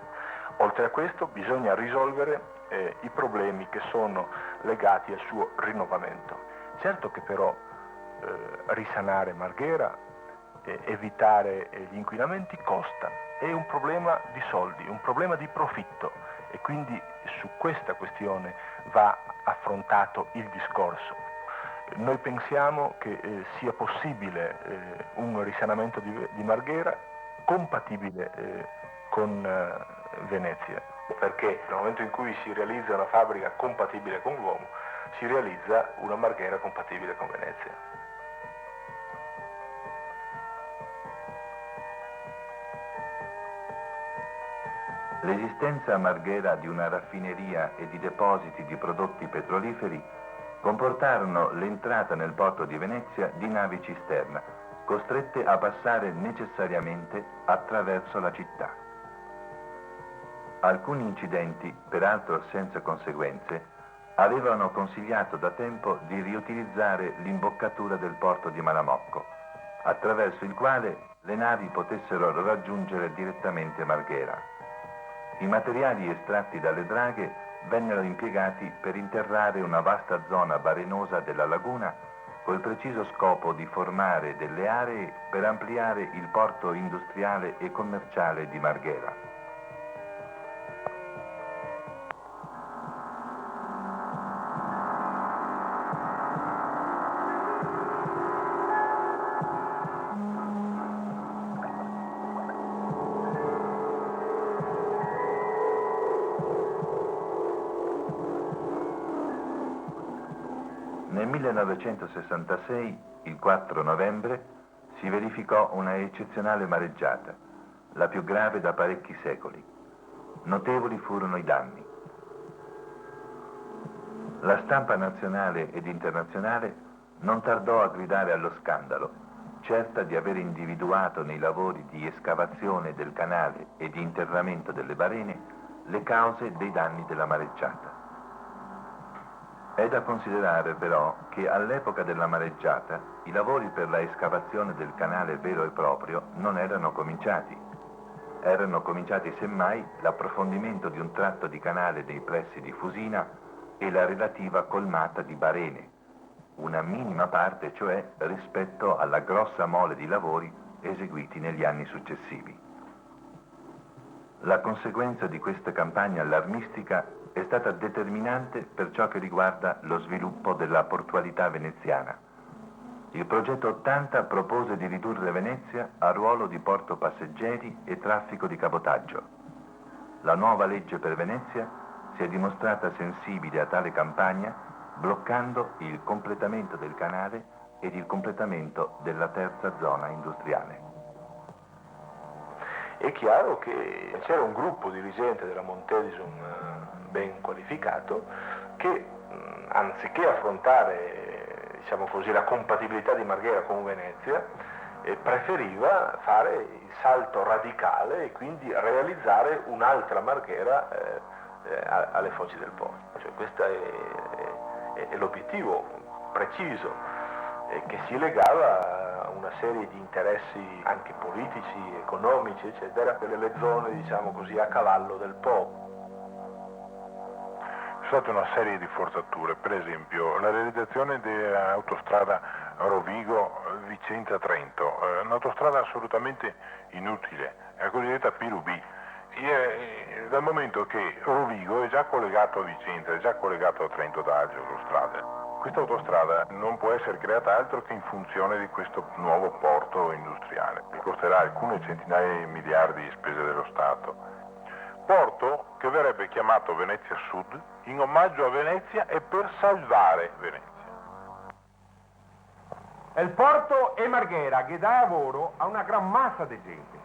Oltre a questo bisogna risolvere i problemi che sono legati al suo rinnovamento. Certo che però risanare Marghera, evitare gli inquinamenti costa, è un problema di soldi, un problema di profitto e quindi su questa questione va affrontato il discorso. Noi pensiamo che sia possibile un risanamento di Marghera compatibile con Venezia, perché nel momento in cui si realizza una fabbrica compatibile con l'uomo, si realizza una Marghera compatibile con Venezia. L'esistenza a Marghera di una raffineria e di depositi di prodotti petroliferi comportarono l'entrata nel porto di Venezia di navi cisterna, costrette a passare necessariamente attraverso la città. Alcuni incidenti, peraltro senza conseguenze, avevano consigliato da tempo di riutilizzare l'imboccatura del porto di Malamocco, attraverso il quale le navi potessero raggiungere direttamente Marghera. I materiali estratti dalle draghe vennero impiegati per interrare una vasta zona barenosa della laguna col preciso scopo di formare delle aree per ampliare il porto industriale e commerciale di Marghera. Nel 1966, il 4 novembre, si verificò una eccezionale mareggiata, la più grave da parecchi secoli. Notevoli furono i danni. La stampa nazionale ed internazionale non tardò a gridare allo scandalo, certa di aver individuato nei lavori di escavazione del canale e di interramento delle barene le cause dei danni della mareggiata. È da considerare però che all'epoca della mareggiata i lavori per la escavazione del canale vero e proprio non erano cominciati. Erano cominciati semmai l'approfondimento di un tratto di canale nei pressi di Fusina e la relativa colmata di barene, una minima parte cioè rispetto alla grossa mole di lavori eseguiti negli anni successivi. La conseguenza di questa campagna allarmistica è stata determinante per ciò che riguarda lo sviluppo della portualità veneziana. Il progetto 80 propose di ridurre Venezia a ruolo di porto passeggeri e traffico di cabotaggio. La nuova legge per Venezia si è dimostrata sensibile a tale campagna, bloccando il completamento del canale ed il completamento della terza zona industriale. È chiaro che c'era un gruppo dirigente della Montedison ben qualificato che anziché affrontare, diciamo così, la compatibilità di Marghera con Venezia, preferiva fare il salto radicale e quindi realizzare un'altra Marghera alle foci del Po. Cioè, questo è l'obiettivo preciso che si legava a una serie di interessi anche politici, economici, eccetera, delle zone, diciamo così, a cavallo del Po. C'è stata una serie di forzature, per esempio la realizzazione dell'autostrada Rovigo-Vicenza-Trento, un'autostrada assolutamente inutile, è la cosiddetta PIRU-B. Dal momento che Rovigo è già collegato a Vicenza, è già collegato a Trento da altre autostrade. Questa autostrada non può essere creata altro che in funzione di questo nuovo porto industriale, che costerà alcune centinaia di miliardi di spese dello Stato. Porto che verrebbe chiamato Venezia Sud in omaggio a Venezia e per salvare Venezia. Il porto è Marghera che dà lavoro a una gran massa di gente,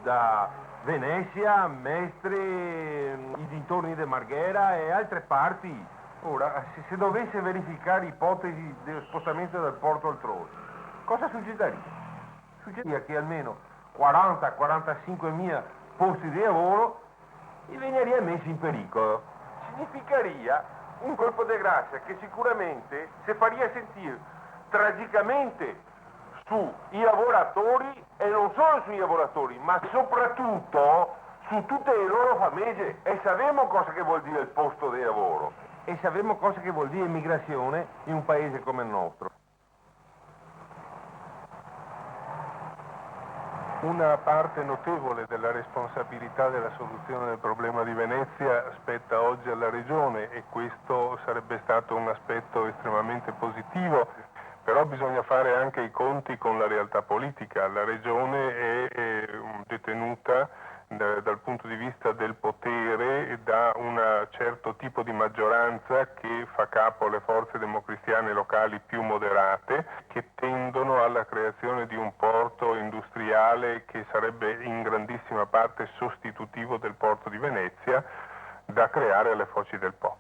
da Venezia, Mestre, i dintorni di Marghera e altre parti. Ora, se dovesse verificare ipotesi dello spostamento del porto altrove, cosa succederia? Succederia che almeno 40-45 mila posti di lavoro venirebbero messi in pericolo. Significaria un colpo di grazia che sicuramente si faria sentire tragicamente sui lavoratori e non solo sui lavoratori, ma soprattutto su tutte le loro famiglie. E sappiamo cosa che vuol dire il posto di lavoro e sappiamo cosa che vuol dire immigrazione in un paese come il nostro. Una parte notevole della responsabilità della soluzione del problema di Venezia spetta oggi alla Regione e questo sarebbe stato un aspetto estremamente positivo, però bisogna fare anche i conti con la realtà politica. La Regione è detenuta dal punto di vista del potere da un certo tipo di maggioranza che fa capo alle forze democristiane locali più moderate, che tendono alla creazione di un porto industriale che sarebbe in grandissima parte sostitutivo del porto di Venezia, da creare alle foci del Po.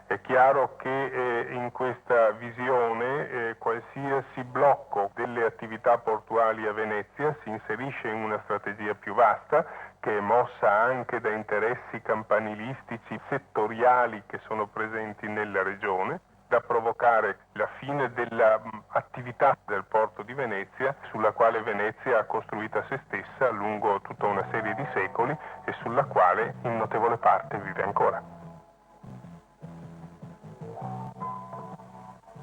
È chiaro che in questa visione qualsiasi blocco delle attività portuali a Venezia si inserisce in una strategia più vasta che è mossa anche da interessi campanilistici settoriali che sono presenti nella regione, da provocare la fine dell'attività del porto di Venezia, sulla quale Venezia ha costruita se stessa lungo tutta una serie di secoli e sulla quale in notevole parte vive ancora.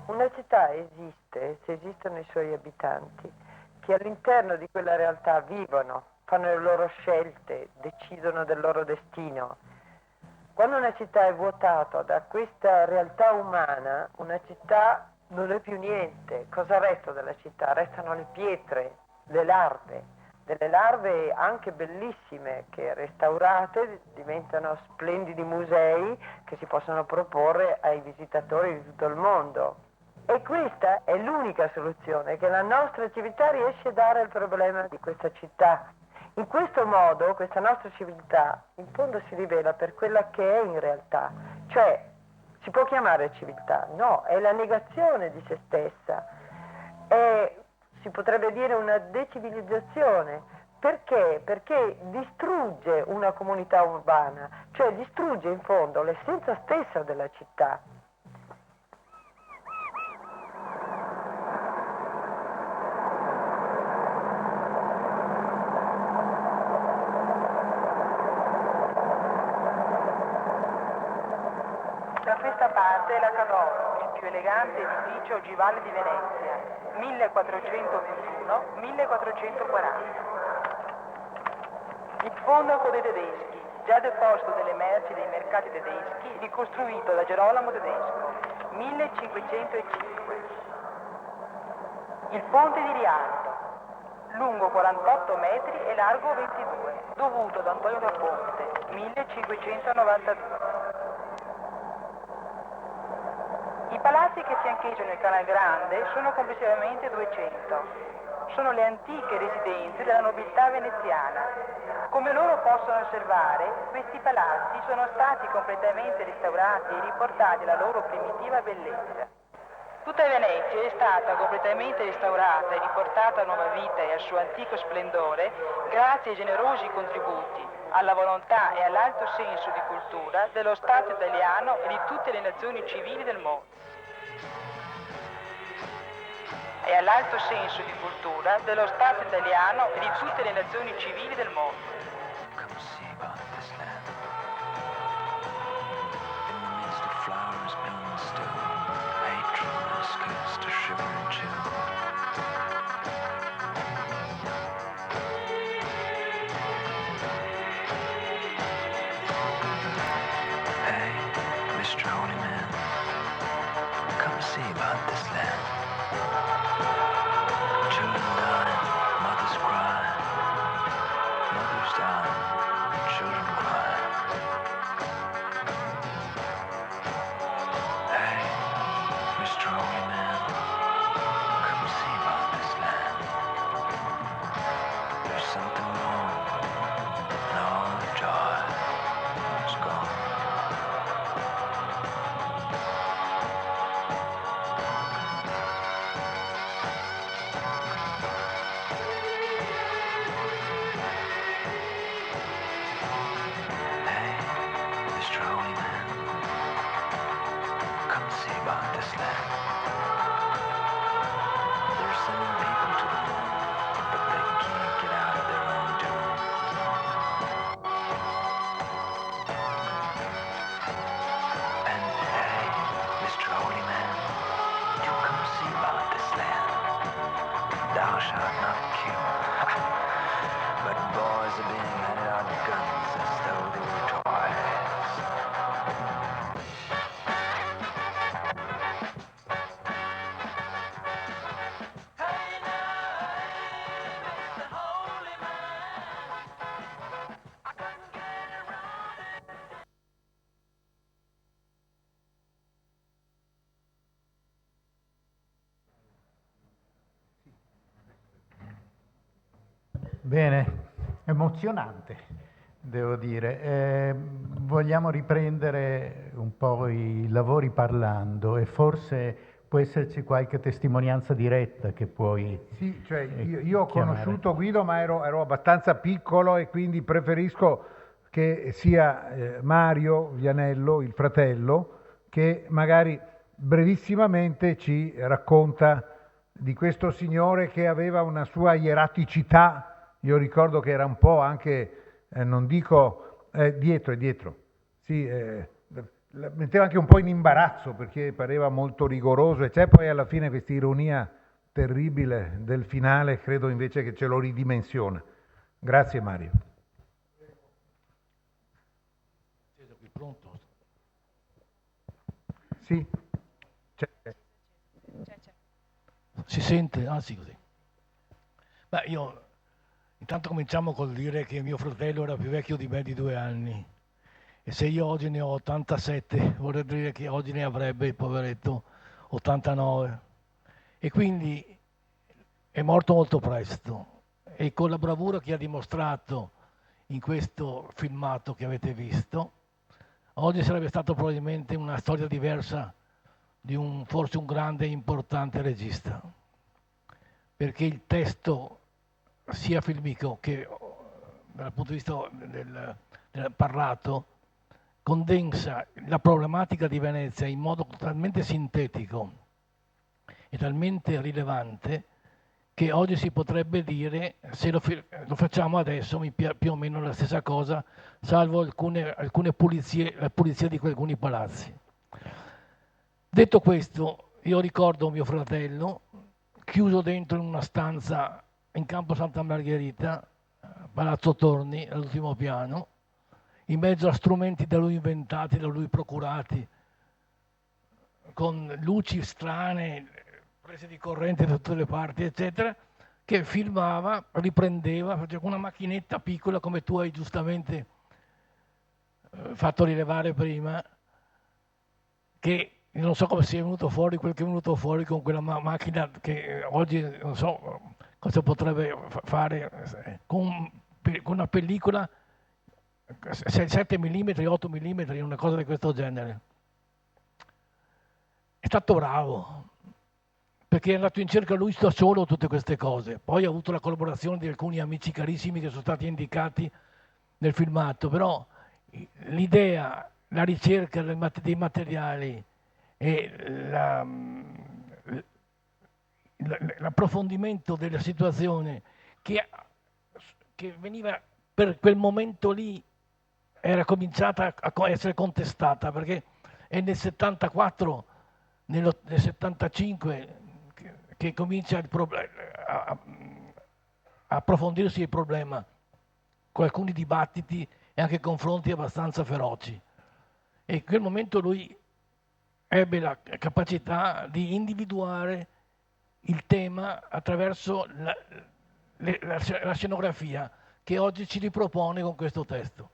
Una città esiste se esistono i suoi abitanti, che all'interno di quella realtà vivono, fanno le loro scelte, decidono del loro destino. Quando una città è vuotata da questa realtà umana, una città non è più niente. Cosa resta della città? Restano le pietre, le larve, delle larve anche bellissime che restaurate diventano splendidi musei che si possono proporre ai visitatori di tutto il mondo. E questa è l'unica soluzione che la nostra civiltà riesce a dare al problema di questa città. In questo modo questa nostra civiltà in fondo si rivela per quella che è in realtà, cioè si può chiamare civiltà? No, è la negazione di se stessa, si potrebbe dire una decivilizzazione. Perché? Perché distrugge una comunità urbana, cioè distrugge in fondo l'essenza stessa della città. Da questa parte è la Cadò, il più elegante edificio ogivale di Venezia, 1421-1440. Il fondaco dei tedeschi, già deposito delle merci dei mercati tedeschi, ricostruito da Gerolamo Tedesco, 1505. Il ponte di Rialto, lungo 48 metri e largo 22, dovuto ad Antonio da Ponte, 1592. I palazzi che fiancheggiano il Canal Grande sono complessivamente 200. sono le antiche residenze della nobiltà veneziana. Come loro possono osservare, questi palazzi sono stati completamente restaurati e riportati alla loro primitiva bellezza. Tutta Venezia è stata completamente restaurata e riportata a nuova vita e al suo antico splendore grazie ai generosi contributi, alla volontà e all'alto senso di cultura dello Stato italiano e di tutte le nazioni civili del mondo. E all'alto senso di cultura dello Stato italiano e di tutte le nazioni civili del mondo. Bene, emozionante, devo dire. Vogliamo riprendere un po' i lavori parlando e forse può esserci qualche testimonianza diretta che puoi Sì, cioè io ho chiamare. conosciuto Guido, ma ero abbastanza piccolo e quindi preferisco che sia Mario Vianello, il fratello, che magari brevissimamente ci racconta di questo signore che aveva una sua ieraticità. Io ricordo che era un po' anche, non dico, dietro, sì, la metteva anche un po' in imbarazzo perché pareva molto rigoroso e c'è poi alla fine questa ironia terribile del finale, credo invece che ce lo ridimensiona. Grazie Mario. Pronto? Sì. Si sente? Ah sì, così. Beh, io intanto cominciamo col dire che mio fratello era più vecchio di me di 2 anni e se io oggi ne ho 87 vorrei dire che oggi ne avrebbe, il poveretto, 89 e quindi è morto molto presto e con la bravura che ha dimostrato in questo filmato che avete visto, oggi sarebbe stato probabilmente una storia diversa di forse un grande e importante regista, perché il testo sia filmico che dal punto di vista del parlato condensa la problematica di Venezia in modo talmente sintetico e talmente rilevante che oggi si potrebbe dire, se lo facciamo adesso, più o meno la stessa cosa, salvo alcune pulizie, la pulizia di alcuni palazzi. Detto questo, io ricordo mio fratello chiuso dentro in una stanza in Campo Santa Margherita, Palazzo Torni, all'ultimo piano, in mezzo a strumenti da lui inventati, da lui procurati, con luci strane, prese di corrente da tutte le parti, eccetera, che filmava, riprendeva, faceva una macchinetta piccola, come tu hai giustamente fatto rilevare prima, che non so come sia venuto fuori quel che è venuto fuori con quella macchina che oggi, non so, cosa potrebbe fare con una pellicola 7 mm, 8 mm, una cosa di questo genere. È stato bravo, perché è andato in cerca lui da solo tutte queste cose. Poi ha avuto la collaborazione di alcuni amici carissimi che sono stati indicati nel filmato, però l'idea, la ricerca dei materiali e l'approfondimento della situazione che veniva per quel momento lì era cominciata a essere contestata, perché è nel 74, nel 75 che comincia a approfondirsi il problema, con alcuni dibattiti e anche confronti abbastanza feroci. E in quel momento lui ebbe la capacità di individuare il tema attraverso la scenografia che oggi ci ripropone con questo testo.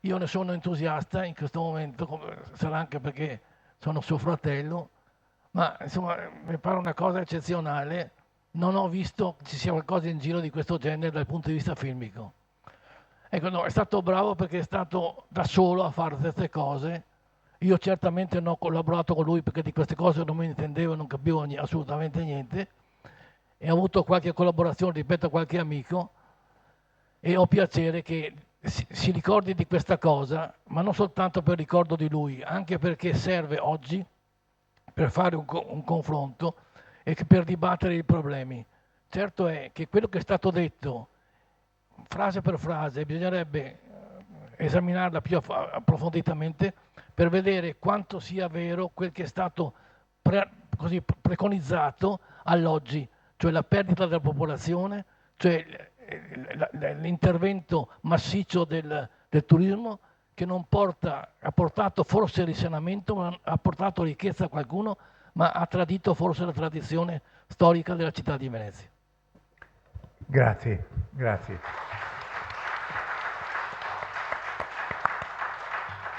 Io ne sono entusiasta in questo momento, sarà anche perché sono suo fratello, ma insomma mi pare una cosa eccezionale. Non ho visto che ci sia qualcosa in giro di questo genere dal punto di vista filmico. Ecco, no, è stato bravo perché è stato da solo a fare queste cose. Io certamente non ho collaborato con lui perché di queste cose non mi intendevo, non capivo assolutamente niente, e ho avuto qualche collaborazione, ripeto, a qualche amico, e ho piacere che si ricordi di questa cosa, ma non soltanto per ricordo di lui, anche perché serve oggi per fare un confronto e per dibattere i problemi. Certo è che quello che è stato detto, frase per frase, bisognerebbe esaminarla più approfonditamente per vedere quanto sia vero quel che è stato preconizzato all'oggi, cioè la perdita della popolazione, cioè l'intervento massiccio del turismo che ha portato forse risanamento, ma ha portato ricchezza a qualcuno, ma ha tradito forse la tradizione storica della città di Venezia. Grazie, grazie.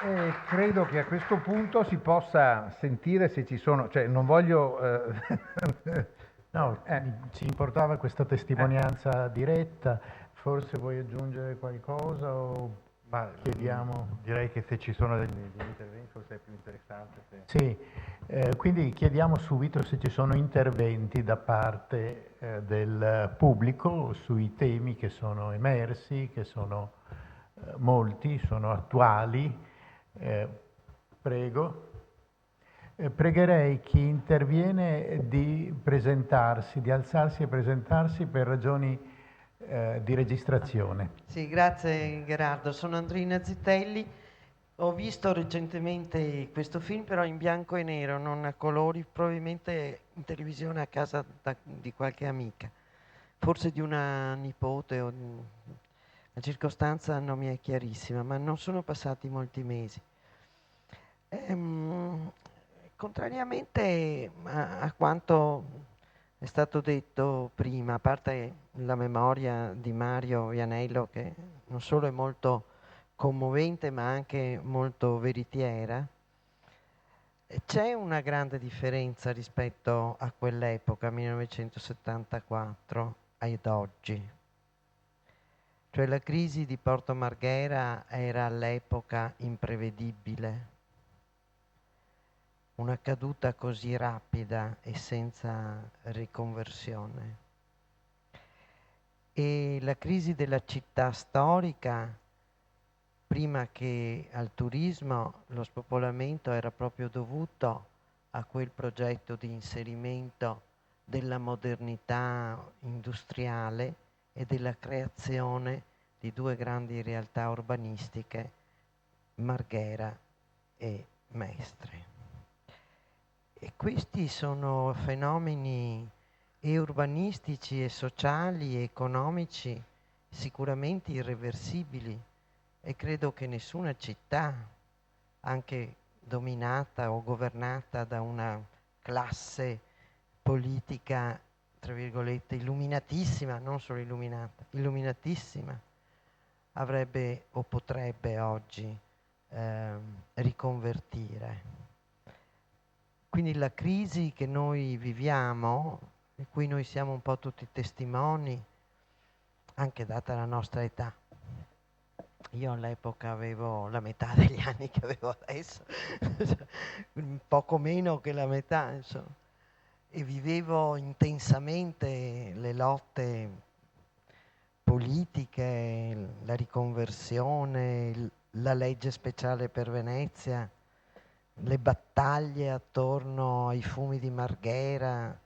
E credo che a questo punto si possa sentire se ci sono, cioè non voglio... No, ci importava questa testimonianza diretta, forse vuoi aggiungere qualcosa o chiediamo? Direi che se ci sono degli interventi forse è più interessante. Sì, quindi chiediamo subito se ci sono interventi da parte del pubblico sui temi che sono emersi, che sono molti, sono attuali. Prego. Pregherei chi interviene di presentarsi, di alzarsi e presentarsi per ragioni di registrazione. Sì, grazie Gerardo. Sono Andrina Zitelli. Ho visto recentemente questo film, però in bianco e nero, non a colori, probabilmente in televisione a casa di qualche amica, forse di una nipote. La circostanza non mi è chiarissima, ma non sono passati molti mesi. Contrariamente a quanto è stato detto prima, a parte la memoria di Mario Vianello, che non solo è molto commovente ma anche molto veritiera, c'è una grande differenza rispetto a quell'epoca, 1974, ad oggi. Cioè la crisi di Porto Marghera era all'epoca imprevedibile. Una caduta così rapida e senza riconversione. E la crisi della città storica, prima che al turismo, lo spopolamento era proprio dovuto a quel progetto di inserimento della modernità industriale e della creazione di due grandi realtà urbanistiche, Marghera e Mestre. E questi sono fenomeni urbanistici e sociali e economici sicuramente irreversibili, e credo che nessuna città, anche dominata o governata da una classe politica, tra virgolette, illuminatissima, non solo illuminata, illuminatissima, avrebbe o potrebbe oggi riconvertire. Quindi la crisi che noi viviamo di cui noi siamo un po' tutti testimoni, anche data la nostra età. Io all'epoca avevo la metà degli anni che avevo adesso, poco meno che la metà, insomma, e vivevo intensamente le lotte politiche, la riconversione, la legge speciale per Venezia, le battaglie attorno ai fumi di Marghera,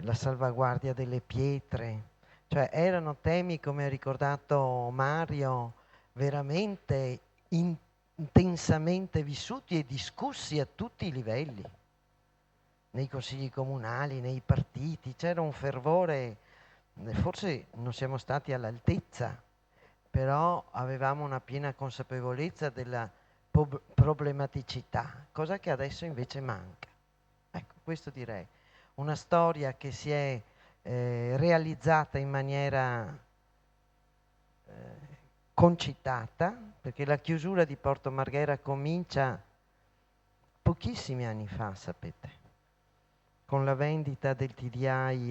la salvaguardia delle pietre, cioè erano temi, come ha ricordato Mario, veramente intensamente vissuti e discussi a tutti i livelli, nei consigli comunali, nei partiti, c'era un fervore, forse non siamo stati all'altezza, però avevamo una piena consapevolezza della problematicità, cosa che adesso invece manca. Ecco, questo direi. Una storia che si è realizzata in maniera concitata, perché la chiusura di Porto Marghera comincia pochissimi anni fa, sapete, con la vendita del TDI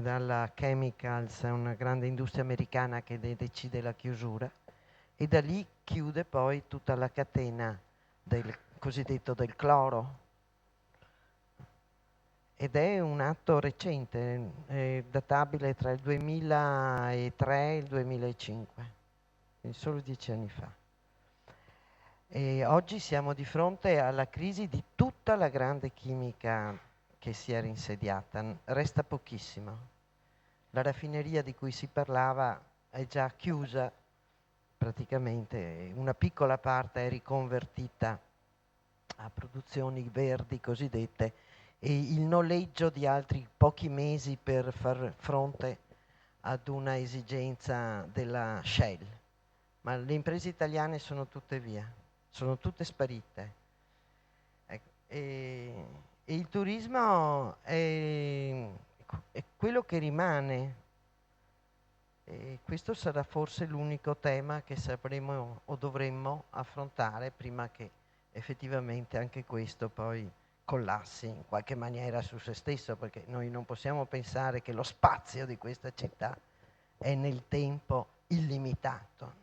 dalla Chemicals, una grande industria americana che decide la chiusura, e da lì chiude poi tutta la catena del cosiddetto del cloro. Ed è un atto recente, databile tra il 2003 e il 2005, quindi solo 10 anni fa. E oggi siamo di fronte alla crisi di tutta la grande chimica che si era insediata, resta pochissimo. La raffineria di cui si parlava è già chiusa praticamente, una piccola parte è riconvertita a produzioni verdi cosiddette, e il noleggio di altri pochi mesi per far fronte ad una esigenza della Shell. Ma le imprese italiane sono tutte via, sono tutte sparite. Ecco, e il turismo è quello che rimane, e questo sarà forse l'unico tema che sapremo o dovremmo affrontare prima che effettivamente anche questo poi collassi in qualche maniera su se stesso, perché noi non possiamo pensare che lo spazio di questa città è nel tempo illimitato.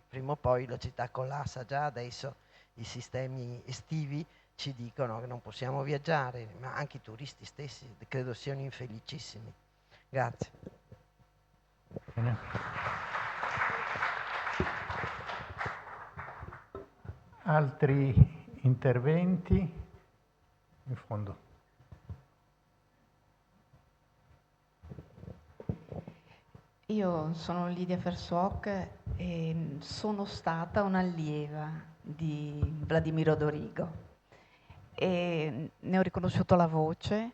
Prima o poi la città collassa, già adesso i sistemi estivi ci dicono che non possiamo viaggiare, ma anche i turisti stessi credo siano infelicissimi. Grazie. Bene. Altri interventi? In fondo. Io sono Lidia Fersuoc e sono stata un'allieva di Vladimiro Dorigo e ne ho riconosciuto la voce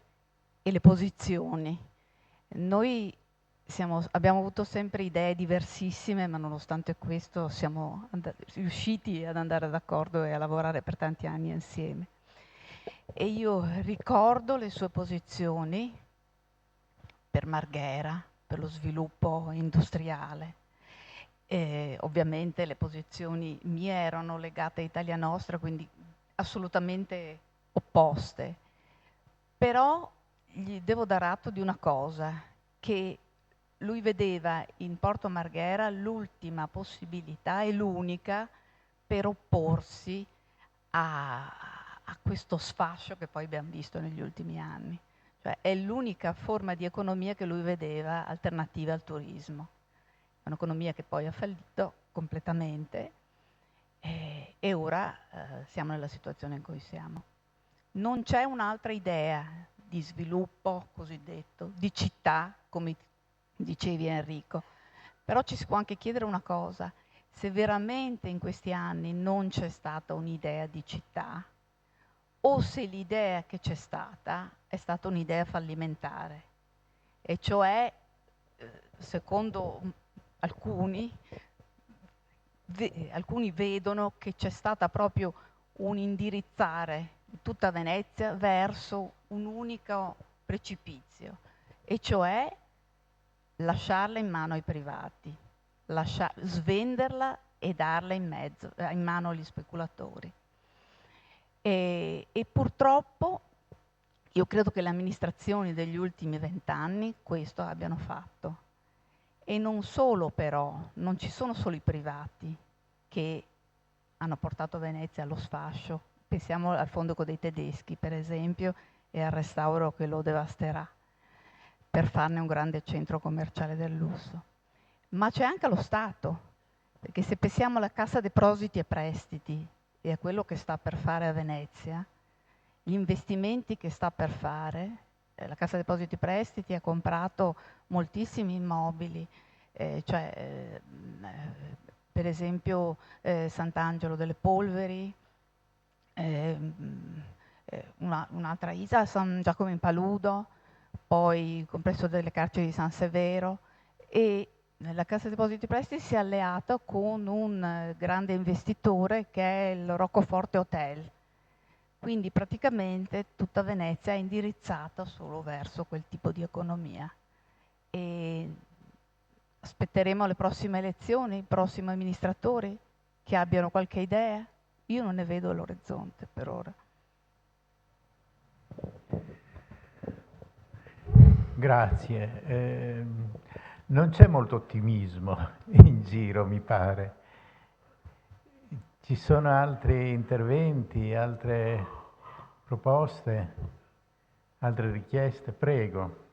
e le posizioni. Noi abbiamo avuto sempre idee diversissime, ma nonostante questo siamo riusciti ad andare d'accordo e a lavorare per tanti anni insieme. E io ricordo le sue posizioni per Marghera, per lo sviluppo industriale. Ovviamente le posizioni mie erano legate a Italia Nostra, quindi assolutamente opposte. Però gli devo dar atto di una cosa, che lui vedeva in Porto Marghera l'ultima possibilità e l'unica per opporsi a questo sfascio che poi abbiamo visto negli ultimi anni. Cioè è l'unica forma di economia che lui vedeva alternativa al turismo. È un'economia che poi ha fallito completamente e ora siamo nella situazione in cui siamo. Non c'è un'altra idea di sviluppo cosiddetto, di città, come dicevi Enrico. Però ci si può anche chiedere una cosa: se veramente in questi anni non c'è stata un'idea di città, o se l'idea che c'è stata è stata un'idea fallimentare, e cioè, secondo alcuni vedono che c'è stata proprio un indirizzare tutta Venezia verso un unico precipizio, e cioè lasciarla in mano ai privati, svenderla e darla in mano agli speculatori. E purtroppo io credo che le amministrazioni degli ultimi 20 anni questo abbiano fatto. E non solo però, non ci sono solo i privati che hanno portato Venezia allo sfascio. Pensiamo al Fondaco dei tedeschi, per esempio, e al restauro che lo devasterà per farne un grande centro commerciale del lusso. Ma c'è anche lo Stato, perché se pensiamo alla Cassa Depositi e Prestiti e a quello che sta per fare a Venezia, gli investimenti che sta per fare, la Cassa Depositi e Prestiti ha comprato moltissimi immobili, per esempio Sant'Angelo delle Polveri, un'altra isola, San Giacomo in Paludo, poi il complesso delle carceri di San Severo, e la Cassa Depositi e Prestiti si è alleata con un grande investitore che è il Roccoforte Hotel. Quindi praticamente tutta Venezia è indirizzata solo verso quel tipo di economia. E aspetteremo le prossime elezioni, i prossimi amministratori che abbiano qualche idea. Io non ne vedo all'orizzonte per ora. Grazie. Non c'è molto ottimismo in giro, mi pare. Ci sono altri interventi, altre proposte, altre richieste? Prego.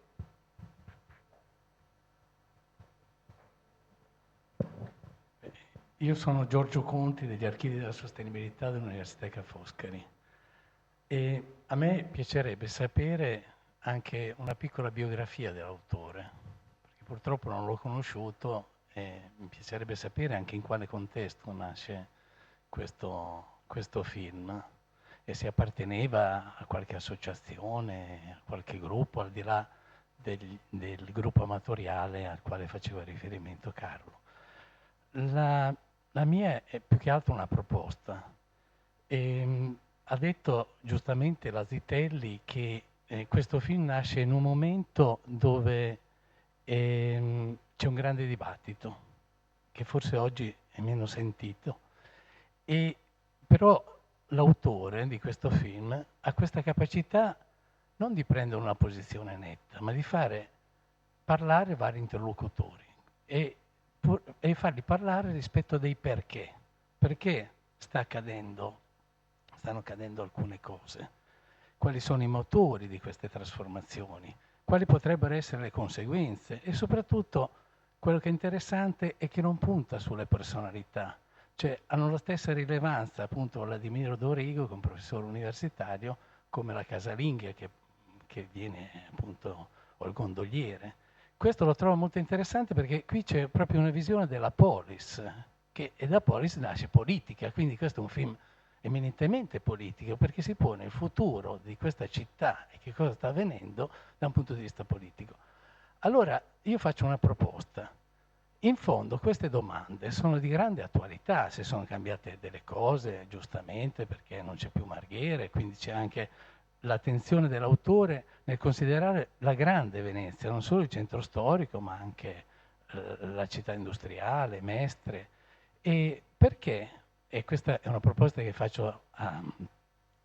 Io sono Giorgio Conti degli Archivi della Sostenibilità dell'Università Ca' Foscari e a me piacerebbe sapere anche una piccola biografia dell'autore, perché purtroppo non l'ho conosciuto e mi piacerebbe sapere anche in quale contesto nasce questo film e se apparteneva a qualche associazione, a qualche gruppo, al di là del gruppo amatoriale al quale faceva riferimento Carlo. La mia è più che altro una proposta. Ha detto giustamente la Zitelli che questo film nasce in un momento dove c'è un grande dibattito, che forse oggi è meno sentito. Però l'autore di questo film ha questa capacità non di prendere una posizione netta, ma di fare parlare vari interlocutori e farli parlare rispetto dei perché. Perché stanno accadendo alcune cose? Quali sono i motori di queste trasformazioni? Quali potrebbero essere le conseguenze? E soprattutto quello che è interessante è che non punta sulle personalità, cioè hanno la stessa rilevanza appunto Vladimiro Dorigo, che è un professore universitario, come la casalinga che viene appunto, o il gondoliere. Questo lo trovo molto interessante perché qui c'è proprio una visione della polis, e da polis nasce politica, quindi questo è un film eminentemente politico perché si pone il futuro di questa città e che cosa sta avvenendo da un punto di vista politico. Allora io faccio una proposta. In fondo queste domande sono di grande attualità, se sono cambiate delle cose, giustamente, perché non c'è più Marghere, quindi c'è anche l'attenzione dell'autore nel considerare la grande Venezia, non solo il centro storico, ma anche la città industriale, Mestre. E perché, e questa è una proposta che faccio a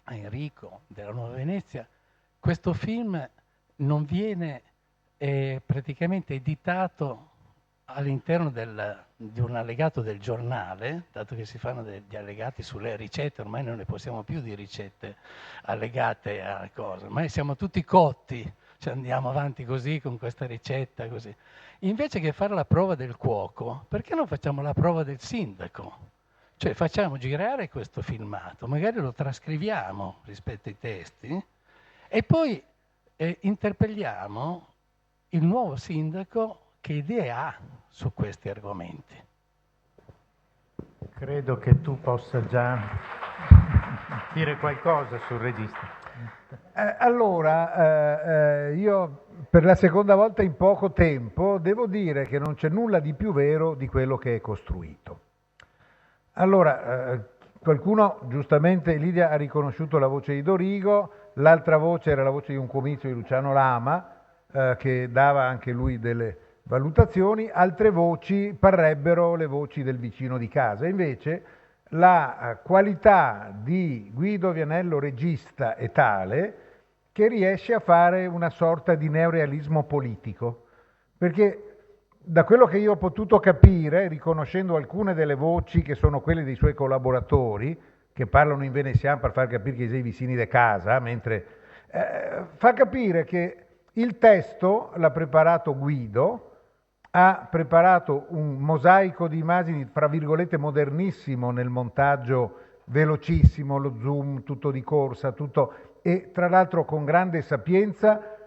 Enrico della Nuova Venezia, questo film non viene praticamente editato all'interno di un allegato del giornale, dato che si fanno degli allegati sulle ricette, ormai non ne possiamo più di ricette allegate a cose, ormai siamo tutti cotti, cioè andiamo avanti così con questa ricetta, così. Invece che fare la prova del cuoco, perché non facciamo la prova del sindaco? Cioè facciamo girare questo filmato, magari lo trascriviamo rispetto ai testi e poi interpelliamo il nuovo sindaco che idee ha su questi argomenti. Credo che tu possa già dire qualcosa sul regista. Io per la seconda volta in poco tempo devo dire che non c'è nulla di più vero di quello che è costruito. Allora, qualcuno, giustamente Lidia ha riconosciuto la voce di Dorigo, l'altra voce era la voce di un comizio di Luciano Lama, che dava anche lui delle valutazioni, altre voci parrebbero le voci del vicino di casa. Invece la qualità di Guido Vianello regista è tale che riesce a fare una sorta di neorealismo politico, perché da quello che io ho potuto capire, riconoscendo alcune delle voci che sono quelle dei suoi collaboratori, che parlano in veneziano per far capire che sei vicini di casa, mentre fa capire che il testo l'ha preparato Guido, ha preparato un mosaico di immagini, fra virgolette, modernissimo nel montaggio velocissimo, lo zoom, tutto di corsa, tutto, e tra l'altro con grande sapienza,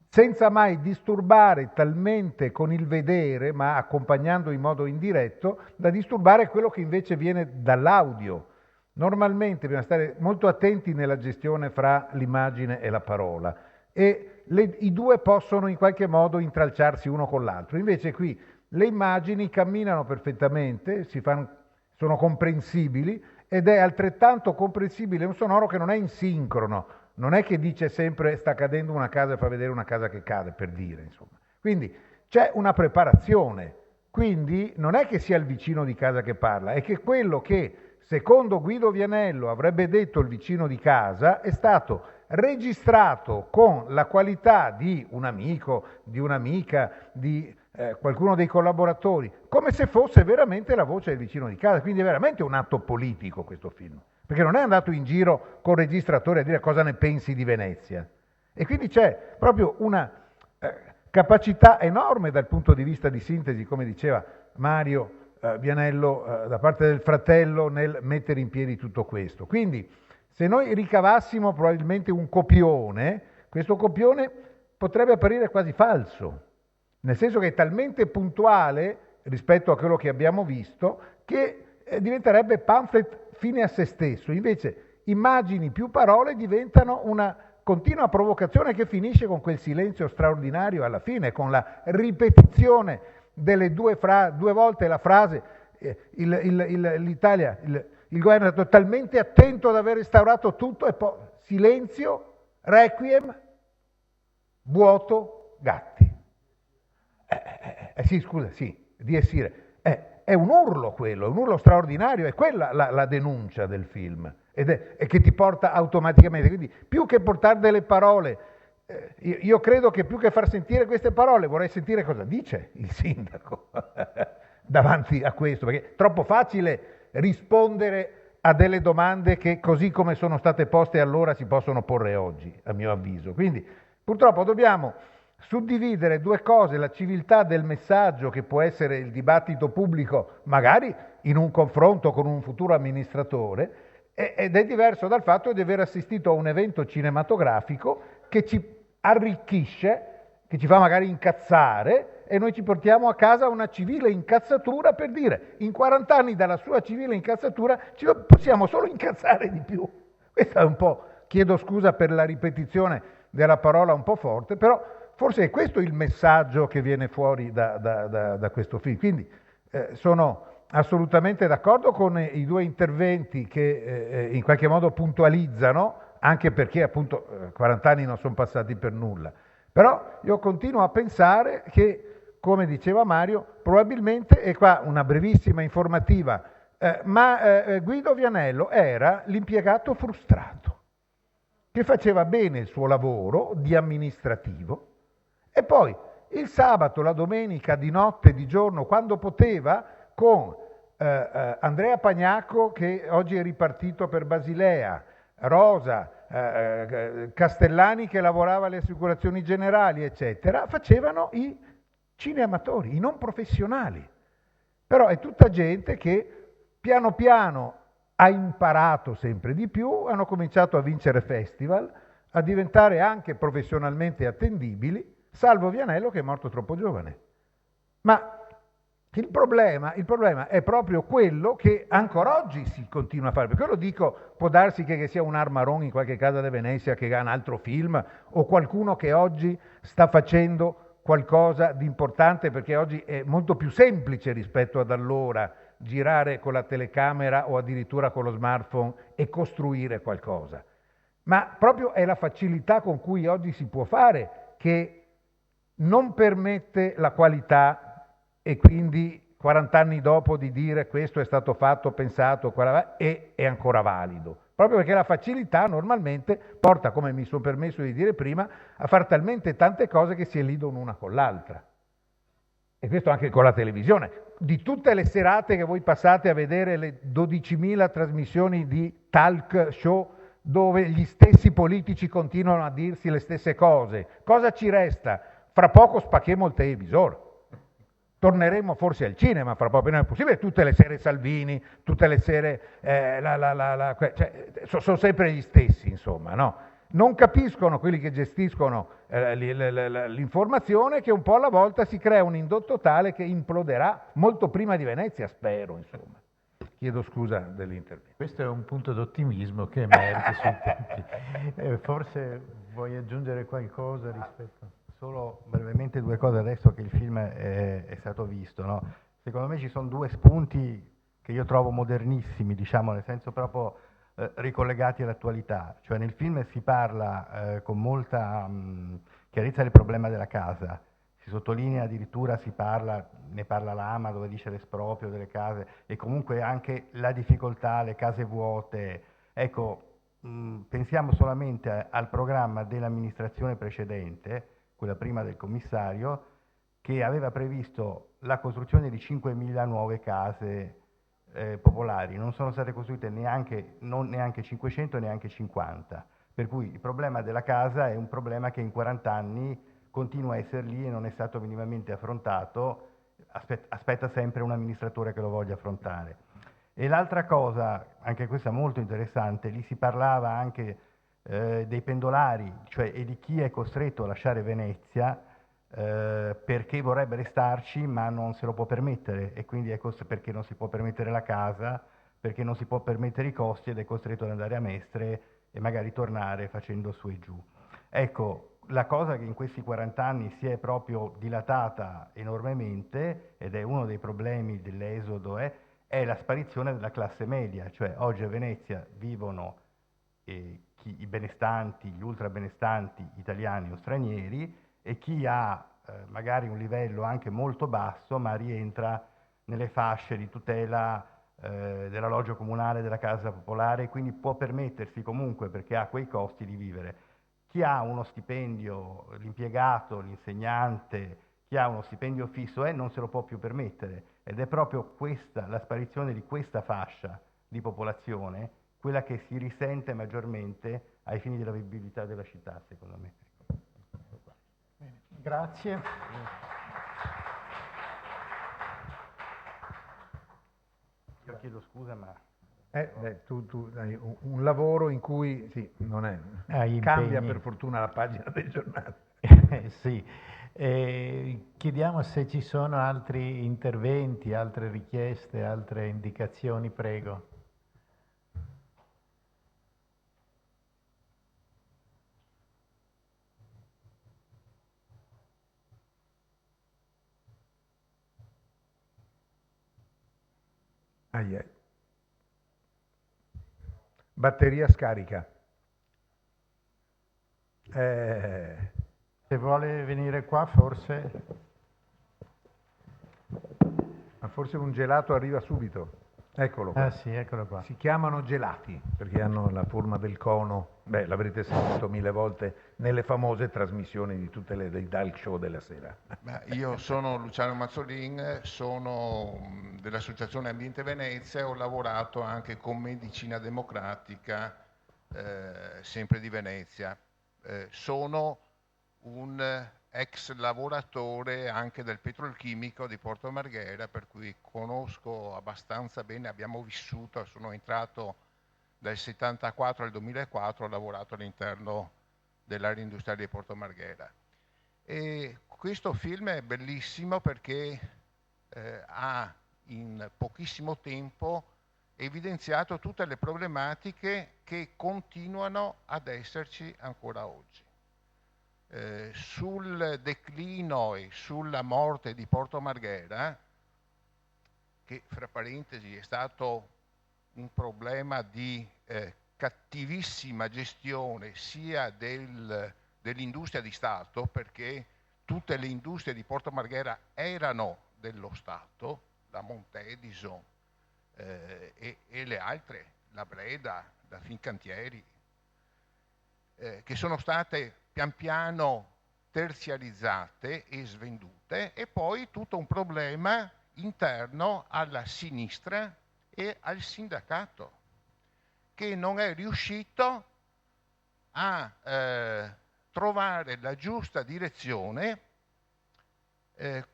senza mai disturbare talmente con il vedere, ma accompagnando in modo indiretto, da disturbare quello che invece viene dall'audio. Normalmente bisogna stare molto attenti nella gestione fra l'immagine e la parola, e i due possono in qualche modo intralciarsi uno con l'altro. Invece qui le immagini camminano perfettamente, sono comprensibili, ed è altrettanto comprensibile un sonoro che non è in sincrono, non è che dice sempre sta cadendo una casa e fa vedere una casa che cade, per dire, insomma. Quindi c'è una preparazione, quindi non è che sia il vicino di casa che parla, è che quello che secondo Guido Vianello avrebbe detto il vicino di casa è stato registrato con la qualità di un amico, di un'amica, di qualcuno dei collaboratori, come se fosse veramente la voce del vicino di casa. Quindi è veramente un atto politico questo film, perché non è andato in giro col registratore a dire cosa ne pensi di Venezia. E quindi c'è proprio una capacità enorme dal punto di vista di sintesi, come diceva Mario Vianello, da parte del fratello, nel mettere in piedi tutto questo. Quindi se noi ricavassimo probabilmente un copione, questo copione potrebbe apparire quasi falso, nel senso che è talmente puntuale rispetto a quello che abbiamo visto che diventerebbe pamphlet fine a se stesso. Invece immagini più parole diventano una continua provocazione che finisce con quel silenzio straordinario alla fine, con la ripetizione delle due volte la frase l'Italia, il governo è stato talmente attento ad aver restaurato tutto, e poi silenzio, requiem, vuoto, gatti. Sì, scusa, sì, di essere. È un urlo quello, è un urlo straordinario, è quella la denuncia del film, e che ti porta automaticamente. Quindi più che portare delle parole, io credo che più che far sentire queste parole vorrei sentire cosa dice il sindaco davanti a questo, perché è troppo facile rispondere a delle domande che, così come sono state poste allora, si possono porre oggi, a mio avviso. Quindi purtroppo dobbiamo suddividere due cose: la civiltà del messaggio, che può essere il dibattito pubblico, magari in un confronto con un futuro amministratore, ed è diverso dal fatto di aver assistito a un evento cinematografico che ci arricchisce, che ci fa magari incazzare, e noi ci portiamo a casa una civile incazzatura per dire: in 40 anni dalla sua civile incazzatura ci possiamo solo incazzare di più. Questo è un po', chiedo scusa per la ripetizione della parola un po' forte, però forse è questo il messaggio che viene fuori da questo film. Quindi sono assolutamente d'accordo con i due interventi che in qualche modo puntualizzano, anche perché appunto 40 anni non sono passati per nulla. Però io continuo a pensare che, come diceva Mario, probabilmente, e qua una brevissima informativa, ma Guido Vianello era l'impiegato frustrato, che faceva bene il suo lavoro di amministrativo, e poi il sabato, la domenica, di notte, di giorno, quando poteva, con Andrea Pagnacco, che oggi è ripartito per Basilea, Rosa, Castellani, che lavorava alle assicurazioni generali, eccetera, facevano i cineamatori, i non professionali. Però è tutta gente che piano piano ha imparato sempre di più, hanno cominciato a vincere festival, a diventare anche professionalmente attendibili, salvo Vianello, che è morto troppo giovane. Ma il problema è proprio quello che ancora oggi si continua a fare. Per quello dico, può darsi che sia un Armaron in qualche casa di Venezia che ha un altro film, o qualcuno che oggi sta facendo qualcosa di importante, perché oggi è molto più semplice rispetto ad allora girare con la telecamera o addirittura con lo smartphone e costruire qualcosa. Ma proprio è la facilità con cui oggi si può fare che non permette la qualità, e quindi 40 anni dopo di dire questo è stato fatto, pensato, è ancora valido. proprio perché la facilità normalmente porta, come mi sono permesso di dire prima, a fare talmente tante cose che si elidono una con l'altra. E questo anche con la televisione. Di tutte le serate che voi passate a vedere le 12.000 trasmissioni di talk show dove gli stessi politici continuano a dirsi le stesse cose, cosa ci resta? Fra poco spacchiamo il televisore. Torneremo forse al cinema, fra poco non è possibile, tutte le sere Salvini, tutte le sere, sono sempre gli stessi, insomma, no? Non capiscono quelli che gestiscono l'informazione che un po' alla volta si crea un indotto tale che imploderà molto prima di Venezia, spero, insomma. Chiedo scusa dell'intervento. Questo è un punto d'ottimismo che emerge sui tempi. Forse vuoi aggiungere qualcosa rispetto? Solo brevemente due cose adesso che il film è stato visto, no? Secondo me ci sono due spunti che io trovo modernissimi, diciamo, nel senso proprio ricollegati all'attualità. Cioè nel film si parla con molta chiarezza del problema della casa, si sottolinea addirittura, ne parla l'AMA dove dice l'esproprio delle case e comunque anche la difficoltà, le case vuote. Ecco, pensiamo solamente al programma dell'amministrazione precedente, quella prima del commissario, che aveva previsto la costruzione di 5.000 nuove case popolari. Non sono state costruite neanche 500, neanche 50. Per cui il problema della casa è un problema che in 40 anni continua a essere lì e non è stato minimamente affrontato, aspetta sempre un amministratore che lo voglia affrontare. E l'altra cosa, anche questa molto interessante, lì si parlava anche dei pendolari, cioè e di chi è costretto a lasciare Venezia perché vorrebbe restarci ma non se lo può permettere e quindi perché non si può permettere la casa, perché non si può permettere i costi ed è costretto ad andare a Mestre e magari tornare facendo su e giù. Ecco, la cosa che in questi 40 anni si è proprio dilatata enormemente, ed è uno dei problemi dell'esodo, è la sparizione della classe media, cioè oggi a Venezia vivono i benestanti, gli ultra benestanti italiani o stranieri e chi ha magari un livello anche molto basso ma rientra nelle fasce di tutela dell'alloggio comunale, della casa popolare, quindi può permettersi comunque, perché ha quei costi, di vivere. Chi ha uno stipendio, l'impiegato, l'insegnante, chi ha uno stipendio fisso non se lo può più permettere, ed è proprio questa, la sparizione di questa fascia di popolazione, quella che si risente maggiormente ai fini della vivibilità della città, secondo me. Bene, grazie. Io chiedo scusa, ma... tu hai un lavoro in cui non è, cambia per fortuna la pagina dei giornali. Sì. Chiediamo se ci sono altri interventi, altre richieste, altre indicazioni, prego. Batteria scarica. Se vuole venire qua forse... Ma forse un gelato arriva subito. Eccolo qua. Ah sì, eccolo qua. Si chiamano gelati perché hanno la forma del cono. Beh, l'avrete sentito 1000 volte nelle famose trasmissioni di tutte le dei talk show della sera. Io sono Luciano Mazzolin, sono dell'Associazione Ambiente Venezia e ho lavorato anche con Medicina Democratica, sempre di Venezia. Sono un ex lavoratore anche del petrolchimico di Porto Marghera, per cui conosco abbastanza bene, abbiamo vissuto, sono entrato dal 74 al 2004, ho lavorato all'interno dell'area industriale di Porto Marghera. E questo film è bellissimo perché ha in pochissimo tempo evidenziato tutte le problematiche che continuano ad esserci ancora oggi. Sul declino e sulla morte di Porto Marghera, che fra parentesi è stato un problema di cattivissima gestione sia dell'industria di Stato, perché tutte le industrie di Porto Marghera erano dello Stato, la Montedison e le altre, la Breda, la Fincantieri, che sono state pian piano terziarizzate e svendute, e poi tutto un problema interno alla sinistra e al sindacato, che non è riuscito a trovare la giusta direzione,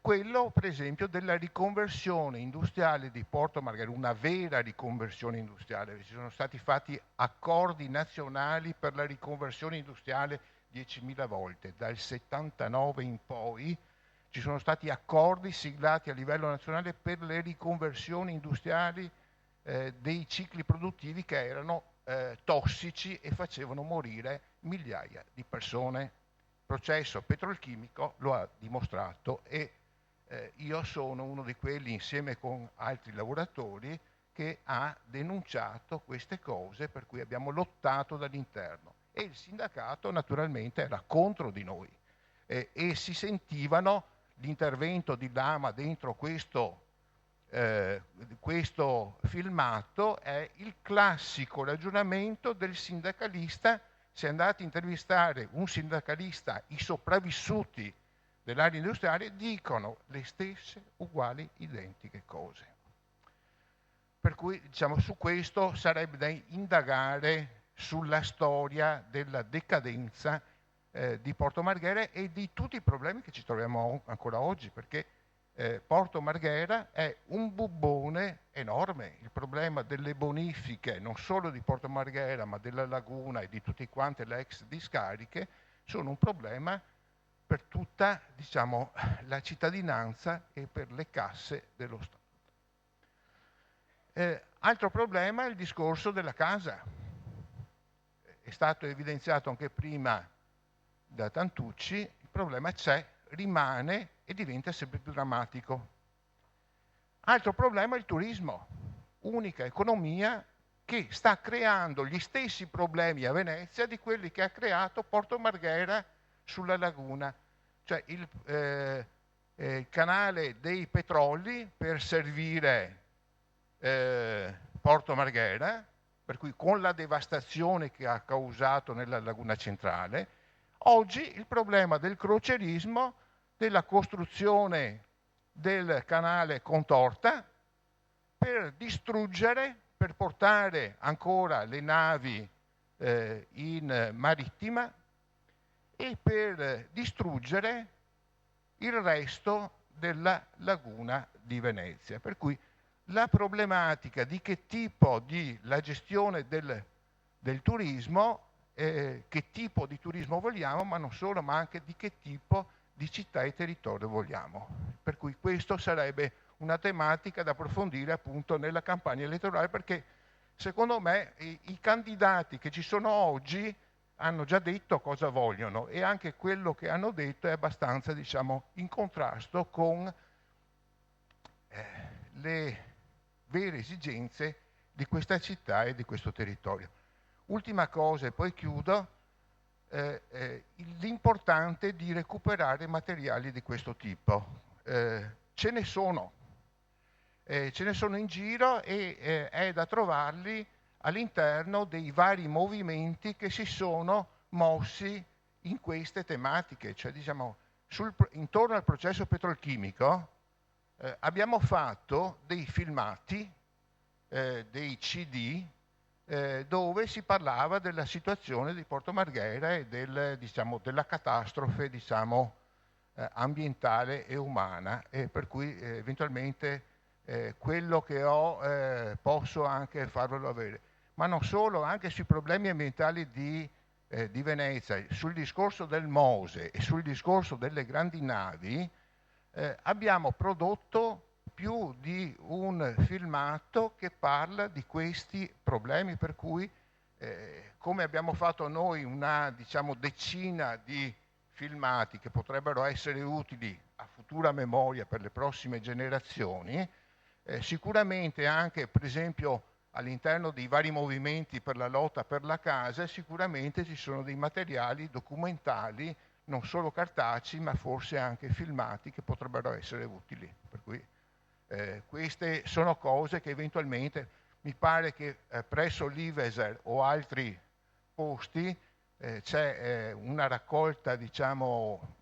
quello per esempio della riconversione industriale di Porto Marghera, una vera riconversione industriale. Ci sono stati fatti accordi nazionali per la riconversione industriale 10.000 volte, dal 79 in poi ci sono stati accordi siglati a livello nazionale per le riconversioni industriali dei cicli produttivi che erano tossici e facevano morire migliaia di persone. Il processo petrolchimico lo ha dimostrato, e io sono uno di quelli, insieme con altri lavoratori, che ha denunciato queste cose, per cui abbiamo lottato dall'interno, e il sindacato naturalmente era contro di noi, e si sentivano l'intervento di Lama dentro questo filmato è il classico ragionamento del sindacalista. Se andate a intervistare un sindacalista, i sopravvissuti dell'area industriale dicono le stesse, uguali, identiche cose. Per cui, diciamo, su questo sarebbe da indagare sulla storia della decadenza di Porto Marghera e di tutti i problemi che ci troviamo ancora oggi, perché Porto Marghera è un bubbone enorme. Il problema delle bonifiche, non solo di Porto Marghera, ma della laguna e di tutte quante le ex discariche, sono un problema per tutta, diciamo, la cittadinanza e per le casse dello Stato. Altro problema è il discorso della casa. È stato evidenziato anche prima da Tantucci, il problema c'è, rimane e diventa sempre più drammatico. Altro problema è il turismo, unica economia che sta creando gli stessi problemi a Venezia di quelli che ha creato Porto Marghera sulla laguna, cioè il canale dei petroli per servire Porto Marghera, per cui con la devastazione che ha causato nella laguna centrale. Oggi il problema del crocierismo, della costruzione del canale Contorta per distruggere, per portare ancora le navi in marittima e per distruggere il resto della laguna di Venezia. Per cui la problematica di che tipo di la gestione del turismo, che tipo di turismo vogliamo, ma non solo, ma anche di che tipo di città e territorio vogliamo. Per cui questo sarebbe una tematica da approfondire appunto nella campagna elettorale, perché secondo me i candidati che ci sono oggi hanno già detto cosa vogliono, e anche quello che hanno detto è abbastanza, diciamo, in contrasto con le vere esigenze di questa città e di questo territorio. Ultima cosa e poi chiudo, l'importante di recuperare materiali di questo tipo. Ce ne sono in giro e è da trovarli all'interno dei vari movimenti che si sono mossi in queste tematiche, cioè diciamo intorno al processo petrolchimico abbiamo fatto dei filmati, dei CD dove si parlava della situazione di Porto Marghera e della catastrofe ambientale e umana, e per cui eventualmente quello che ho posso anche farvelo avere. Ma non solo, anche sui problemi ambientali di Venezia, sul discorso del Mose e sul discorso delle grandi navi, abbiamo prodotto più di un filmato che parla di questi problemi, per cui come abbiamo fatto noi una decina di filmati che potrebbero essere utili a futura memoria per le prossime generazioni, sicuramente anche per esempio all'interno dei vari movimenti per la lotta per la casa sicuramente ci sono dei materiali documentali, non solo cartacei ma forse anche filmati, che potrebbero essere utili. Per cui queste sono cose che eventualmente Mi pare che presso l'Iveser o altri posti c'è una raccolta, diciamo,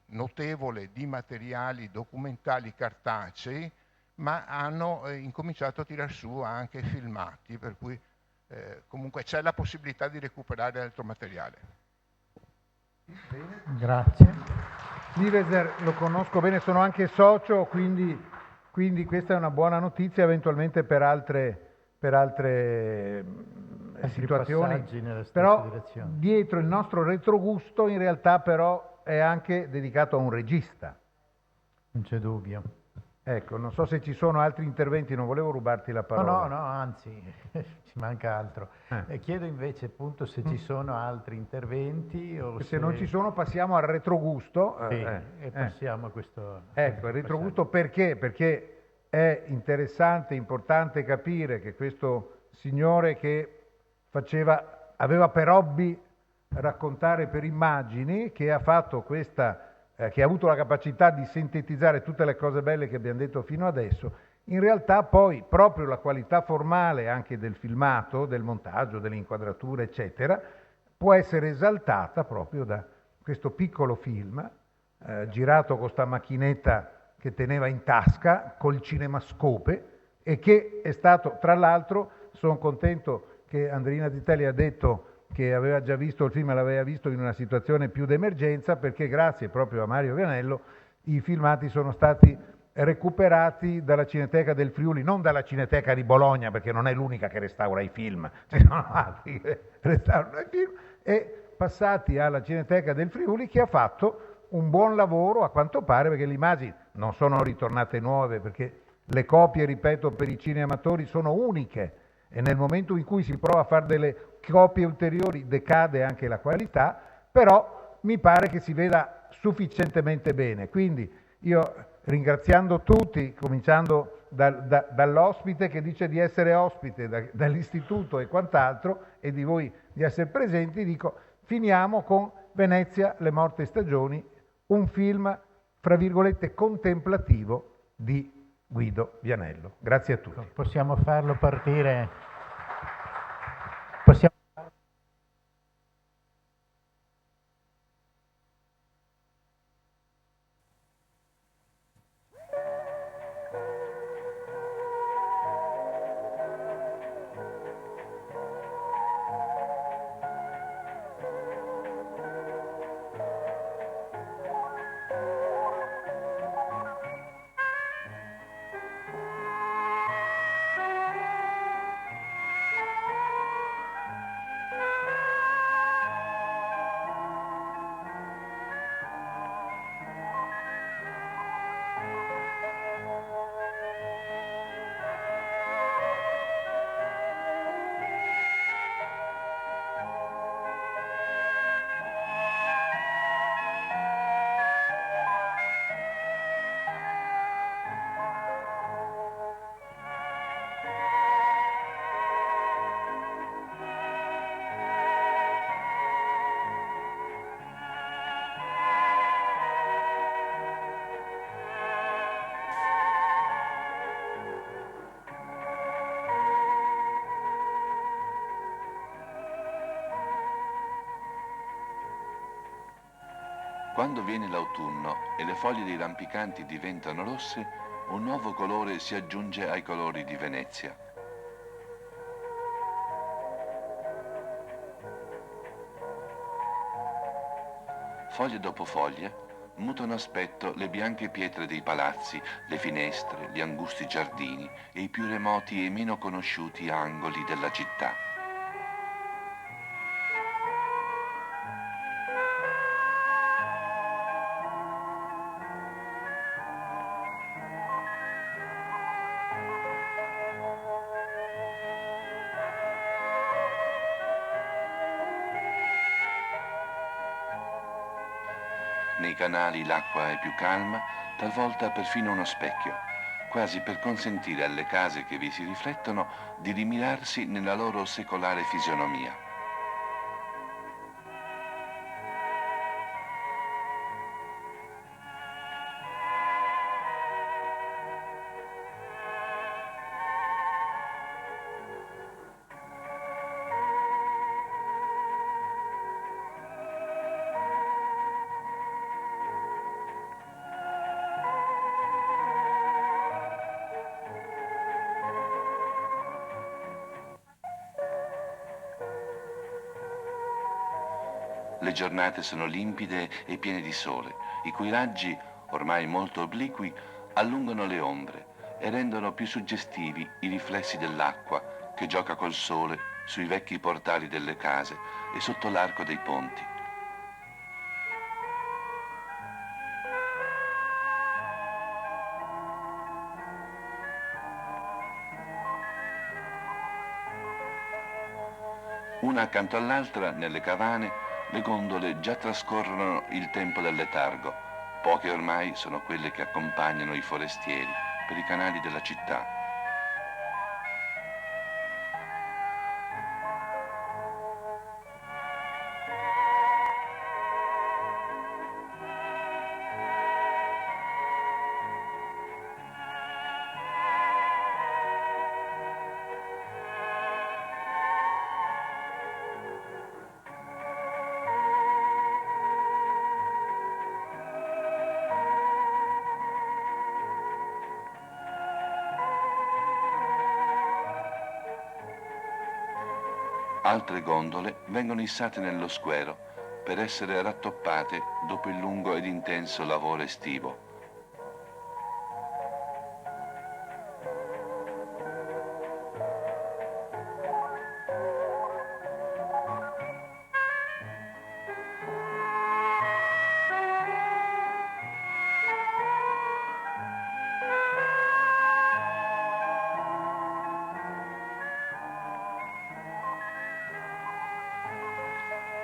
notevole di materiali documentali cartacei, ma hanno incominciato a tirar su anche filmati, per cui comunque c'è la possibilità di recuperare altro materiale. Grazie. L'Iveser lo conosco bene, sono anche socio, quindi questa è una buona notizia eventualmente per altre situazioni. Però dietro il nostro retrogusto in realtà però è anche dedicato a un regista. Non c'è dubbio. Ecco, non so se ci sono altri interventi, non volevo rubarti la parola. No, anzi, ci manca altro. Chiedo invece appunto se ci sono altri interventi o se non ci sono passiamo al retrogusto. E passiamo a questo. Ecco, il retrogusto perché? Perché è interessante, importante capire che questo signore che aveva per hobby raccontare per immagini, che ha fatto che ha avuto la capacità di sintetizzare tutte le cose belle che abbiamo detto fino adesso, in realtà poi proprio la qualità formale anche del filmato, del montaggio, delle inquadrature, eccetera, può essere esaltata proprio da questo piccolo film girato con sta macchinetta che teneva in tasca col cinemascope e che è stato, tra l'altro, sono contento che Andrina Zitelli ha detto che aveva già visto il film e l'aveva visto in una situazione più d'emergenza, perché grazie proprio a Mario Vianello i filmati sono stati recuperati dalla Cineteca del Friuli, non dalla Cineteca di Bologna, perché non è l'unica che restaura i film, ci sono altri che restaurano i film, e passati alla Cineteca del Friuli, che ha fatto un buon lavoro a quanto pare, perché le immagini non sono ritornate nuove, perché le copie, ripeto, per i cineamatori sono uniche, e nel momento in cui si prova a fare delle copie ulteriori decade anche la qualità, però mi pare che si veda sufficientemente bene. Quindi io, ringraziando tutti, cominciando dall'ospite che dice di essere ospite, dall'istituto e quant'altro, e di voi di essere presenti, dico, finiamo con Venezia, le morte stagioni, un film, fra virgolette, contemplativo di Guido Vianello. Grazie a tutti. Possiamo farlo partire. Quando viene l'autunno e le foglie dei rampicanti diventano rosse, un nuovo colore si aggiunge ai colori di Venezia. Foglia dopo foglia mutano aspetto le bianche pietre dei palazzi, le finestre, gli angusti giardini e i più remoti e meno conosciuti angoli della città. Nei canali l'acqua è più calma, talvolta perfino uno specchio, quasi per consentire alle case che vi si riflettono di rimirarsi nella loro secolare fisionomia. Le giornate sono limpide e piene di sole, i cui raggi, ormai molto obliqui, allungano le ombre e rendono più suggestivi i riflessi dell'acqua che gioca col sole sui vecchi portali delle case e sotto l'arco dei ponti. Una accanto all'altra, nelle cavane, le gondole già trascorrono il tempo del letargo. Poche ormai sono quelle che accompagnano i forestieri per i canali della città. Altre gondole vengono issate nello squero per essere rattoppate dopo il lungo ed intenso lavoro estivo.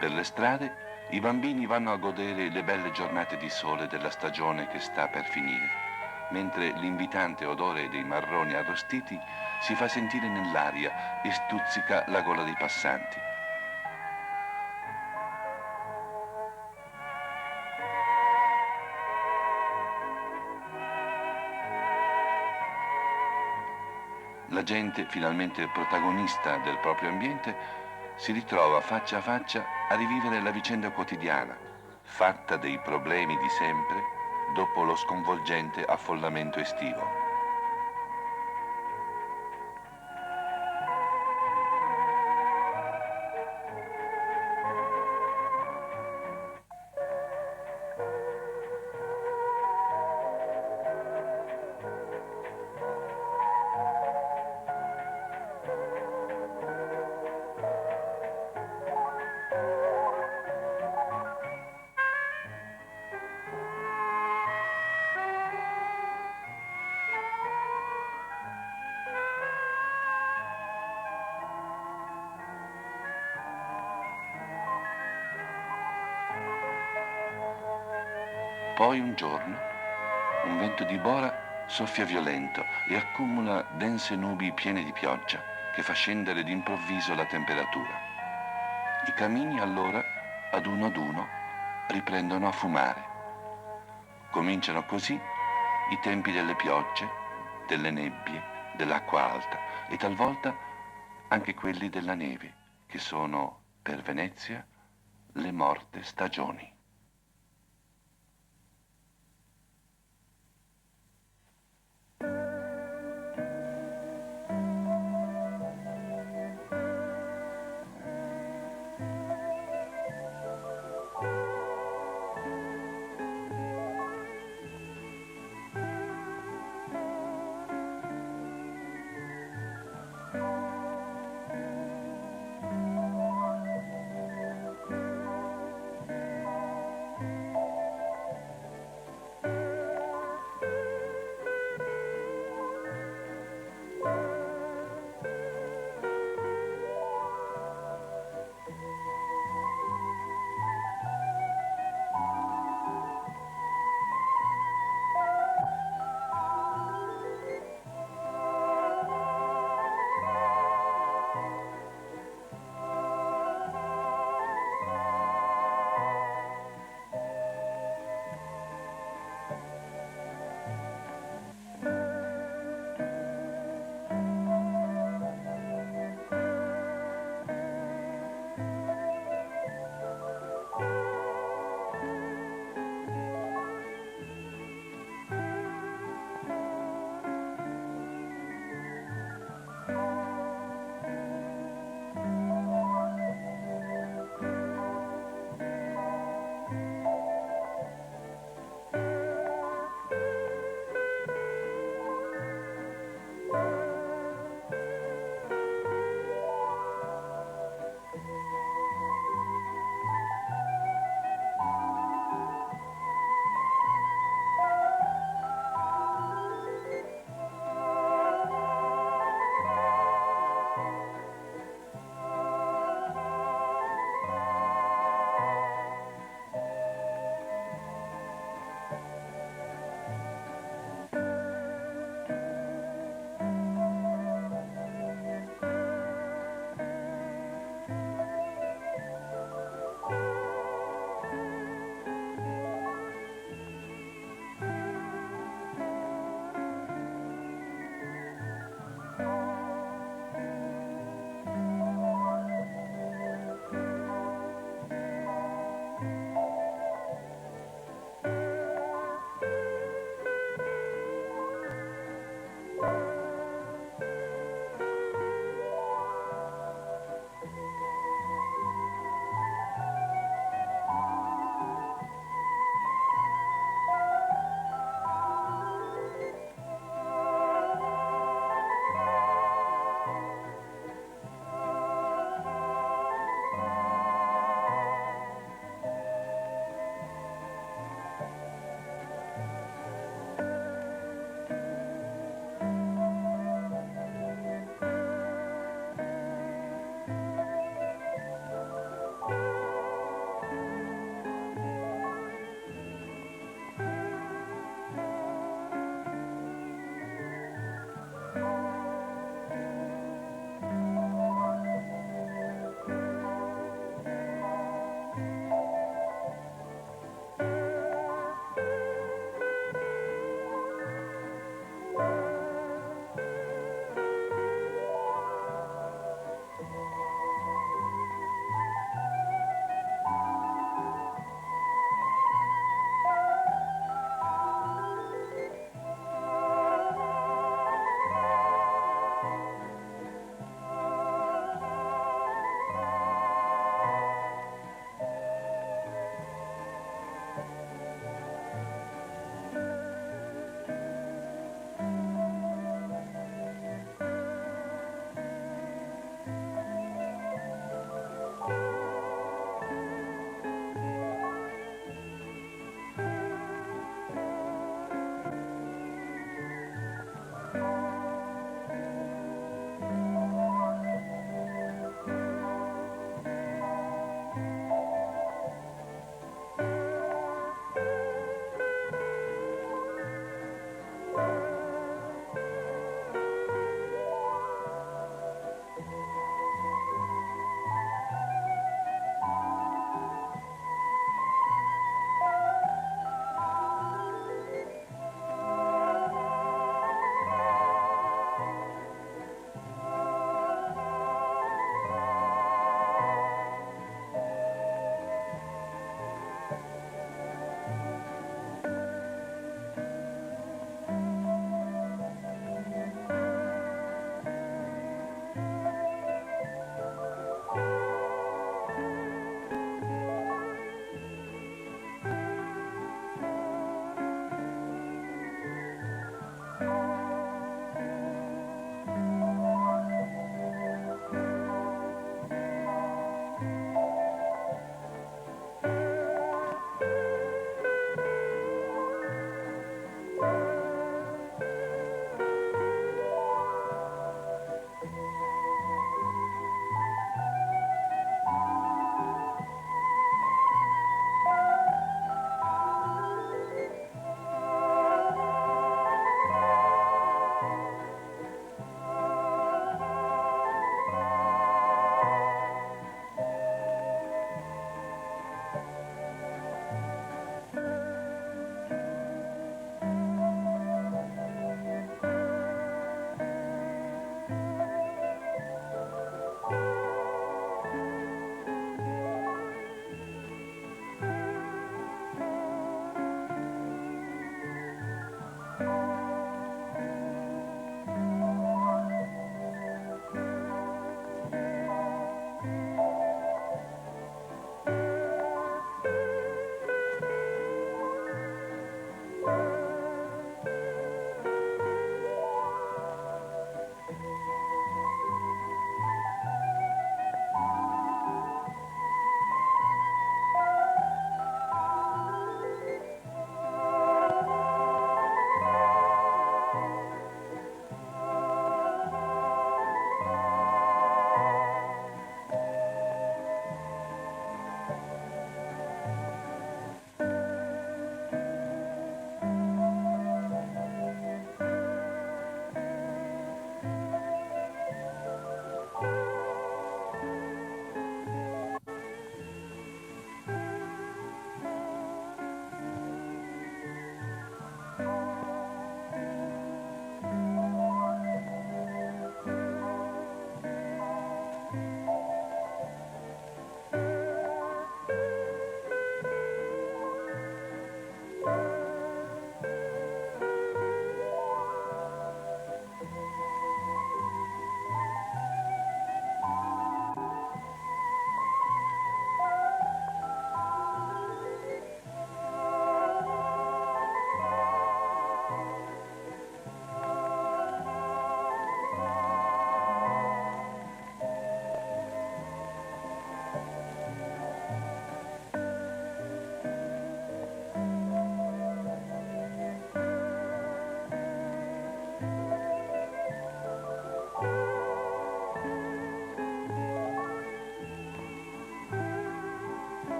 Per le strade i bambini vanno a godere le belle giornate di sole della stagione che sta per finire, mentre l'invitante odore dei marroni arrostiti si fa sentire nell'aria e stuzzica la gola dei passanti. La gente, finalmente protagonista del proprio ambiente, si ritrova faccia a faccia a rivivere la vicenda quotidiana, fatta dei problemi di sempre dopo lo sconvolgente affollamento estivo. Poi un giorno, un vento di bora soffia violento e accumula dense nubi piene di pioggia che fa scendere d'improvviso la temperatura. I camini allora, ad uno, riprendono a fumare. Cominciano così i tempi delle piogge, delle nebbie, dell'acqua alta e talvolta anche quelli della neve, che sono per Venezia le morte stagioni.